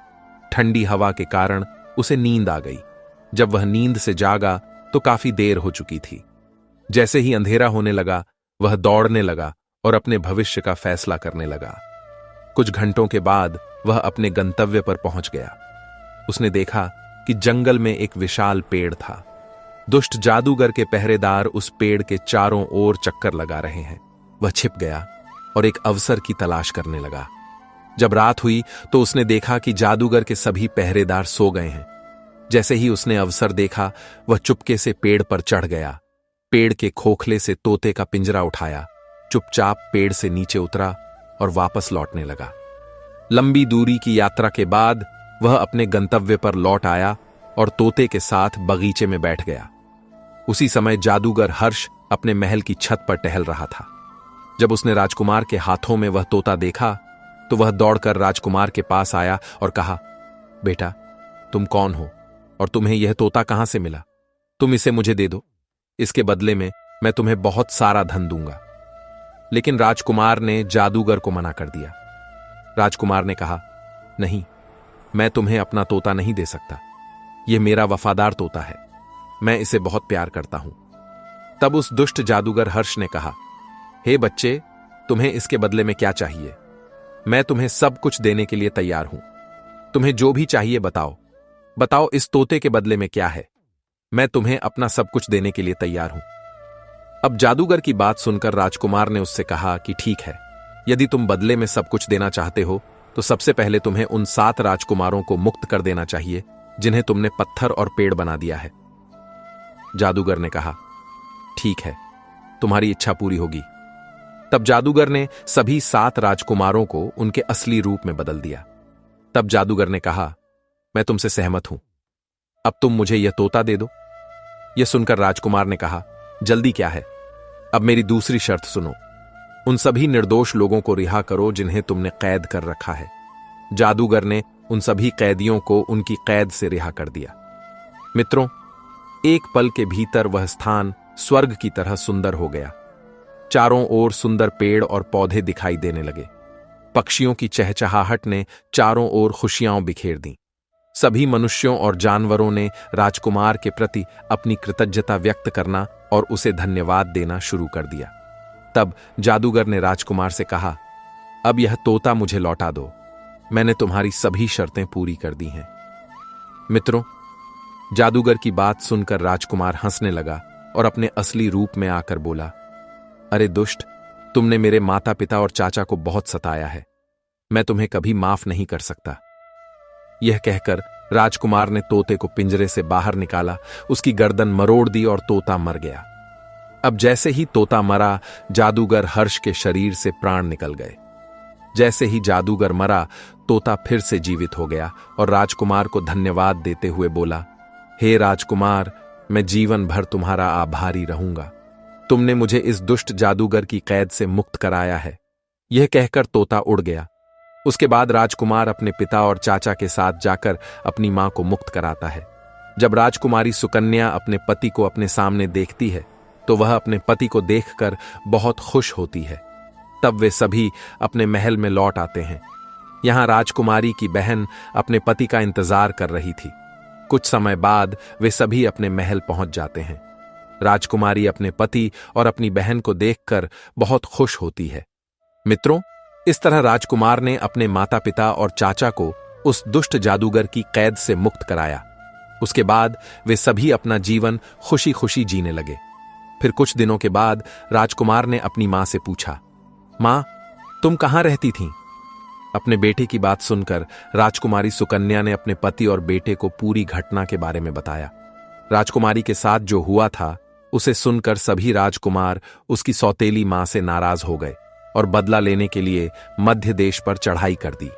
ठंडी हवा के कारण उसे नींद आ गई। जब वह नींद से जागा तो काफी देर हो चुकी थी। जैसे ही अंधेरा होने लगा वह दौड़ने लगा और अपने भविष्य का फैसला करने लगा। कुछ घंटों के बाद वह अपने गंतव्य पर पहुंच गया। उसने देखा कि जंगल में एक विशाल पेड़ था। दुष्ट जादूगर के पहरेदार उस पेड़ के चारों ओर चक्कर लगा रहे हैं। वह छिप गया और एक अवसर की तलाश करने लगा। जब रात हुई तो उसने देखा कि जादूगर के सभी पहरेदार सो गए हैं। जैसे ही उसने अवसर देखा वह चुपके से पेड़ पर चढ़ गया। पेड़ के खोखले से तोते का पिंजरा उठाया, चुपचाप पेड़ से नीचे उतरा और वापस लौटने लगा। लंबी दूरी की यात्रा के बाद वह अपने गंतव्य पर लौट आया और तोते के साथ बगीचे में बैठ गया। उसी समय जादूगर हर्ष अपने महल की छत पर टहल रहा था। जब उसने राजकुमार के हाथों में वह तोता देखा तो वह दौड़कर राजकुमार के पास आया और कहा, बेटा, तुम कौन हो और तुम्हें यह तोता कहां से मिला? तुम इसे मुझे दे दो, इसके बदले में मैं तुम्हें बहुत सारा धन दूंगा। लेकिन राजकुमार ने जादूगर को मना कर दिया। राजकुमार ने कहा, नहीं, मैं तुम्हें अपना तोता नहीं दे सकता। यह मेरा वफादार तोता है, मैं इसे बहुत प्यार करता हूं। तब उस दुष्ट जादूगर हर्ष ने कहा, हे बच्चे, तुम्हें इसके बदले में क्या चाहिए? मैं तुम्हें सब कुछ देने के लिए तैयार हूं। तुम्हें जो भी चाहिए बताओ, बताओ इस तोते के बदले में क्या है? मैं तुम्हें अपना सब कुछ देने के लिए तैयार हूं। अब जादूगर की बात सुनकर राजकुमार ने उससे कहा कि ठीक है, यदि तुम बदले में सब कुछ देना चाहते हो तो सबसे पहले तुम्हें उन 7 राजकुमारों को मुक्त कर देना चाहिए जिन्हें तुमने पत्थर और पेड़ बना दिया है। जादूगर ने कहा, ठीक है, तुम्हारी इच्छा पूरी होगी। तब जादूगर ने सभी 7 राजकुमारों को उनके असली रूप में बदल दिया। तब जादूगर ने कहा, मैं तुमसे सहमत हूं, अब तुम मुझे यह तोता दे दो। यह सुनकर राजकुमार ने कहा, जल्दी क्या है, अब मेरी दूसरी शर्त सुनो। उन सभी निर्दोष लोगों को रिहा करो जिन्हें तुमने कैद कर रखा है। जादूगर ने उन सभी कैदियों को उनकी कैद से रिहा कर दिया। मित्रों, एक पल के भीतर वह स्थान स्वर्ग की तरह सुंदर हो गया। चारों ओर सुंदर पेड़ और पौधे दिखाई देने लगे। पक्षियों की चहचहाहट ने चारों ओर खुशियां बिखेर दी। सभी मनुष्यों और जानवरों ने राजकुमार के प्रति अपनी कृतज्ञता व्यक्त करना और उसे धन्यवाद देना शुरू कर दिया। तब जादूगर ने राजकुमार से कहा, अब यह तोता मुझे लौटा दो, मैंने तुम्हारी सभी शर्तें पूरी कर दी हैं। मित्रों, जादूगर की बात सुनकर राजकुमार हंसने लगा और अपने असली रूप में आकर बोला, अरे दुष्ट, तुमने मेरे माता पिता और चाचा को बहुत सताया है। मैं तुम्हें कभी माफ नहीं कर सकता। यह कहकर राजकुमार ने तोते को पिंजरे से बाहर निकाला, उसकी गर्दन मरोड़ दी और तोता मर गया। अब जैसे ही तोता मरा, जादूगर हर्ष के शरीर से प्राण निकल गए। जैसे ही जादूगर मरा, तोता फिर से जीवित हो गया और राजकुमार को धन्यवाद देते हुए बोला, हे राजकुमार, मैं जीवन भर तुम्हारा आभारी रहूंगा। तुमने मुझे इस दुष्ट जादूगर की कैद से मुक्त कराया है। यह कहकर तोता उड़ गया। उसके बाद राजकुमार अपने पिता और चाचा के साथ जाकर अपनी मां को मुक्त कराता है। जब राजकुमारी सुकन्या अपने पति को अपने सामने देखती है तो वह अपने पति को देखकर बहुत खुश होती है। तब वे सभी अपने महल में लौट आते हैं। यहां राजकुमारी की बहन अपने पति का इंतजार कर रही थी। कुछ समय बाद वे सभी अपने महल पहुंच जाते हैं। राजकुमारी अपने पति और अपनी बहन को देखकर बहुत खुश होती है। मित्रों, इस तरह राजकुमार ने अपने माता पिता और चाचा को उस दुष्ट जादूगर की कैद से मुक्त कराया। उसके बाद वे सभी अपना जीवन खुशी खुशी जीने लगे। फिर कुछ दिनों के बाद राजकुमार ने अपनी मां से पूछा, मां, तुम कहां रहती थीं? अपने बेटे की बात सुनकर राजकुमारी सुकन्या ने अपने पति और बेटे को पूरी घटना के बारे में बताया। राजकुमारी के साथ जो हुआ था उसे सुनकर सभी राजकुमार उसकी सौतेली मां से नाराज हो गए और बदला लेने के लिए मध्य देश पर चढ़ाई कर दी।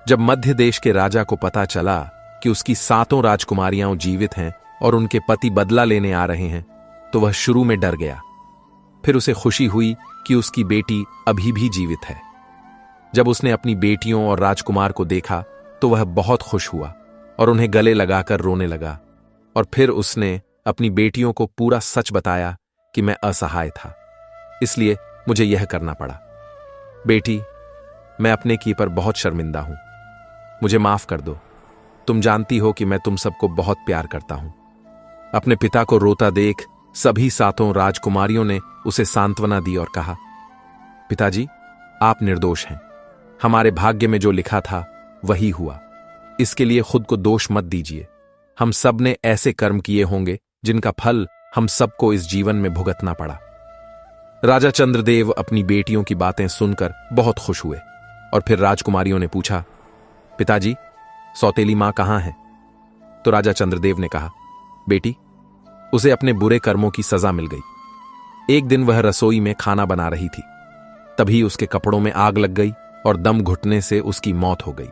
जब मध्य देश के राजा को पता चला कि उसकी 7 राजकुमारियां जीवित हैं और उनके पति बदला लेने आ रहे हैं, तो वह शुरू में डर गया। फिर उसे खुशी हुई कि उसकी बेटी अभी भी जीवित है। जब उसने अपनी बेटियों और राजकुमार को देखा तो वह बहुत खुश हुआ और उन्हें गले लगाकर रोने लगा। और फिर उसने अपनी बेटियों को पूरा सच बताया कि मैं असहाय था, इसलिए मुझे यह करना पड़ा। बेटी, मैं अपने की पर बहुत शर्मिंदा हूं। मुझे माफ कर दो। तुम जानती हो कि मैं तुम सबको बहुत प्यार करता हूं। अपने पिता को रोता देख सभी 7 राजकुमारियों ने उसे सांत्वना दी और कहा, पिताजी, आप निर्दोष हैं। हमारे भाग्य में जो लिखा था वही हुआ। इसके लिए खुद को दोष मत दीजिए। हम सब ने ऐसे कर्म किए होंगे जिनका फल हम सबको इस जीवन में भुगतना पड़ा। राजा चंद्रदेव अपनी बेटियों की बातें सुनकर बहुत खुश हुए और फिर राजकुमारियों ने पूछा, पिताजी, सौतेली मां कहां है? तो राजा चंद्रदेव ने कहा, बेटी, उसे अपने बुरे कर्मों की सजा मिल गई। एक दिन वह रसोई में खाना बना रही थी, तभी उसके कपड़ों में आग लग गई और दम घुटने से उसकी मौत हो गई।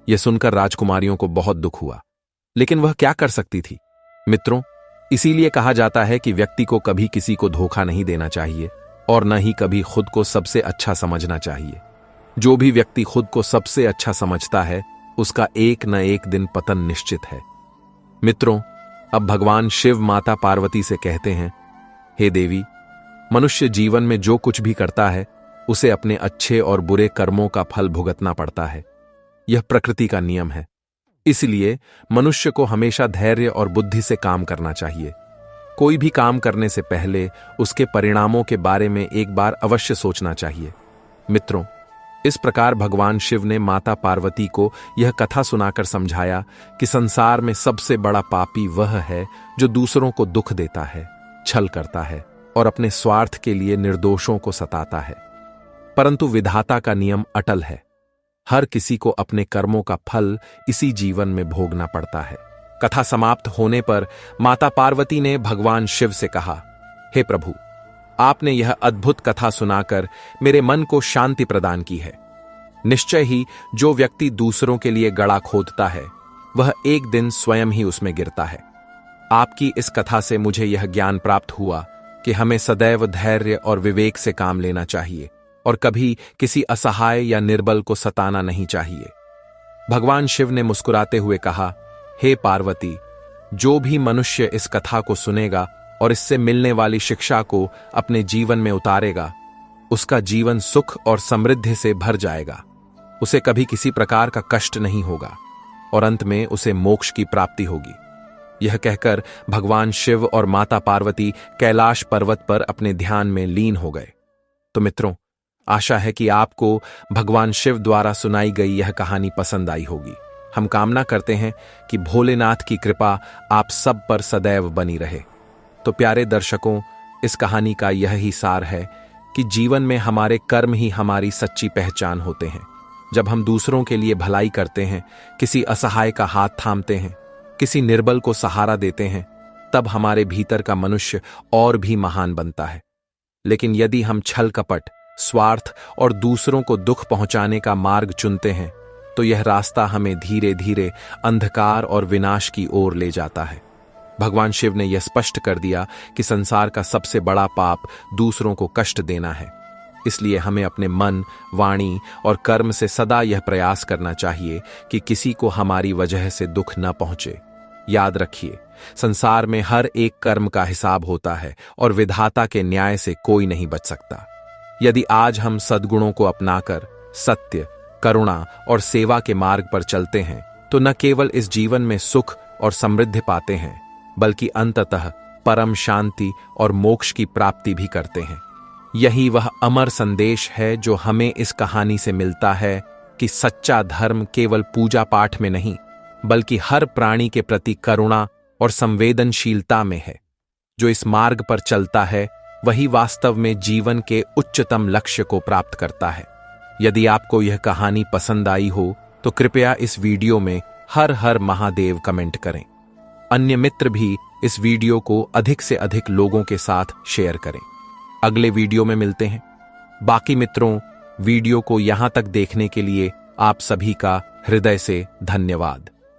यह सुनकर राजकुमारियों को बहुत दुख हुआ, लेकिन वह क्या कर सकती थी? मित्रों, इसीलिए कहा जाता है कि व्यक्ति को कभी किसी को धोखा नहीं देना चाहिए और न ही कभी खुद को सबसे अच्छा समझना चाहिए। जो भी व्यक्ति खुद को सबसे अच्छा समझता है उसका एक न एक दिन पतन निश्चित है। मित्रों, अब भगवान शिव माता पार्वती से कहते हैं, हे देवी, मनुष्य जीवन में जो कुछ भी करता है उसे अपने अच्छे और बुरे कर्मों का फल भुगतना पड़ता है। यह प्रकृति का नियम है। इसलिए मनुष्य को हमेशा धैर्य और बुद्धि से काम करना चाहिए। कोई भी काम करने से पहले उसके परिणामों के बारे में एक बार अवश्य सोचना चाहिए। मित्रों, इस प्रकार भगवान शिव ने माता पार्वती को यह कथा सुनाकर समझाया कि संसार में सबसे बड़ा पापी वह है जो दूसरों को दुख देता है, छल करता है और अपने स्वार्थ के लिए निर्दोषों को सताता है। परंतु विधाता का नियम अटल है। हर किसी को अपने कर्मों का फल इसी जीवन में भोगना पड़ता है। कथा समाप्त होने पर माता पार्वती ने भगवान शिव से कहा, हे प्रभु, आपने यह अद्भुत कथा सुनाकर मेरे मन को शांति प्रदान की है। निश्चय ही जो व्यक्ति दूसरों के लिए गड़ा खोदता है वह एक दिन स्वयं ही उसमें गिरता है। आपकी इस कथा से मुझे यह ज्ञान प्राप्त हुआ कि हमें सदैव धैर्य और विवेक से काम लेना चाहिए और कभी किसी असहाय या निर्बल को सताना नहीं चाहिए। भगवान शिव ने मुस्कुराते हुए कहा, हे पार्वती, जो भी मनुष्य इस कथा को सुनेगा और इससे मिलने वाली शिक्षा को अपने जीवन में उतारेगा, उसका जीवन सुख और समृद्धि से भर जाएगा। उसे कभी किसी प्रकार का कष्ट नहीं होगा और अंत में उसे मोक्ष की प्राप्ति होगी। यह कहकर भगवान शिव और माता पार्वती कैलाश पर्वत पर अपने ध्यान में लीन हो गए। तो मित्रों, आशा है कि आपको भगवान शिव द्वारा सुनाई गई यह कहानी पसंद आई होगी। हम कामना करते हैं कि भोलेनाथ की कृपा आप सब पर सदैव बनी रहे। तो प्यारे दर्शकों, इस कहानी का यह ही सार है कि जीवन में हमारे कर्म ही हमारी सच्ची पहचान होते हैं। जब हम दूसरों के लिए भलाई करते हैं, किसी असहाय का हाथ थामते हैं, किसी निर्बल को सहारा देते हैं, तब हमारे भीतर का मनुष्य और भी महान बनता है। लेकिन यदि हम छल कपट, स्वार्थ और दूसरों को दुख पहुंचाने का मार्ग चुनते हैं, तो यह रास्ता हमें धीरे धीरे अंधकार और विनाश की ओर ले जाता है। भगवान शिव ने यह स्पष्ट कर दिया कि संसार का सबसे बड़ा पाप दूसरों को कष्ट देना है। इसलिए हमें अपने मन, वाणी और कर्म से सदा यह प्रयास करना चाहिए कि किसी को हमारी वजह से दुख न पहुंचे। याद रखिए, संसार में हर एक कर्म का हिसाब होता है और विधाता के न्याय से कोई नहीं बच सकता। यदि आज हम सद्गुणों को अपनाकर सत्य, करुणा और सेवा के मार्ग पर चलते हैं, तो न केवल इस जीवन में सुख और समृद्धि पाते हैं, बल्कि अंततः परम शांति और मोक्ष की प्राप्ति भी करते हैं। यही वह अमर संदेश है जो हमें इस कहानी से मिलता है कि सच्चा धर्म केवल पूजा पाठ में नहीं, बल्कि हर प्राणी के प्रति करुणा और संवेदनशीलता में है। जो इस मार्ग पर चलता है, वही वास्तव में जीवन के उच्चतम लक्ष्य को प्राप्त करता है। यदि आपको यह कहानी पसंद आई हो, तो कृपया इस वीडियो में हर हर महादेव कमेंट करें। अन्य मित्र भी इस वीडियो को अधिक से अधिक लोगों के साथ शेयर करें। अगले वीडियो में मिलते हैं। बाकी मित्रों, वीडियो को यहां तक देखने के लिए आप सभी का हृदय से धन्यवाद।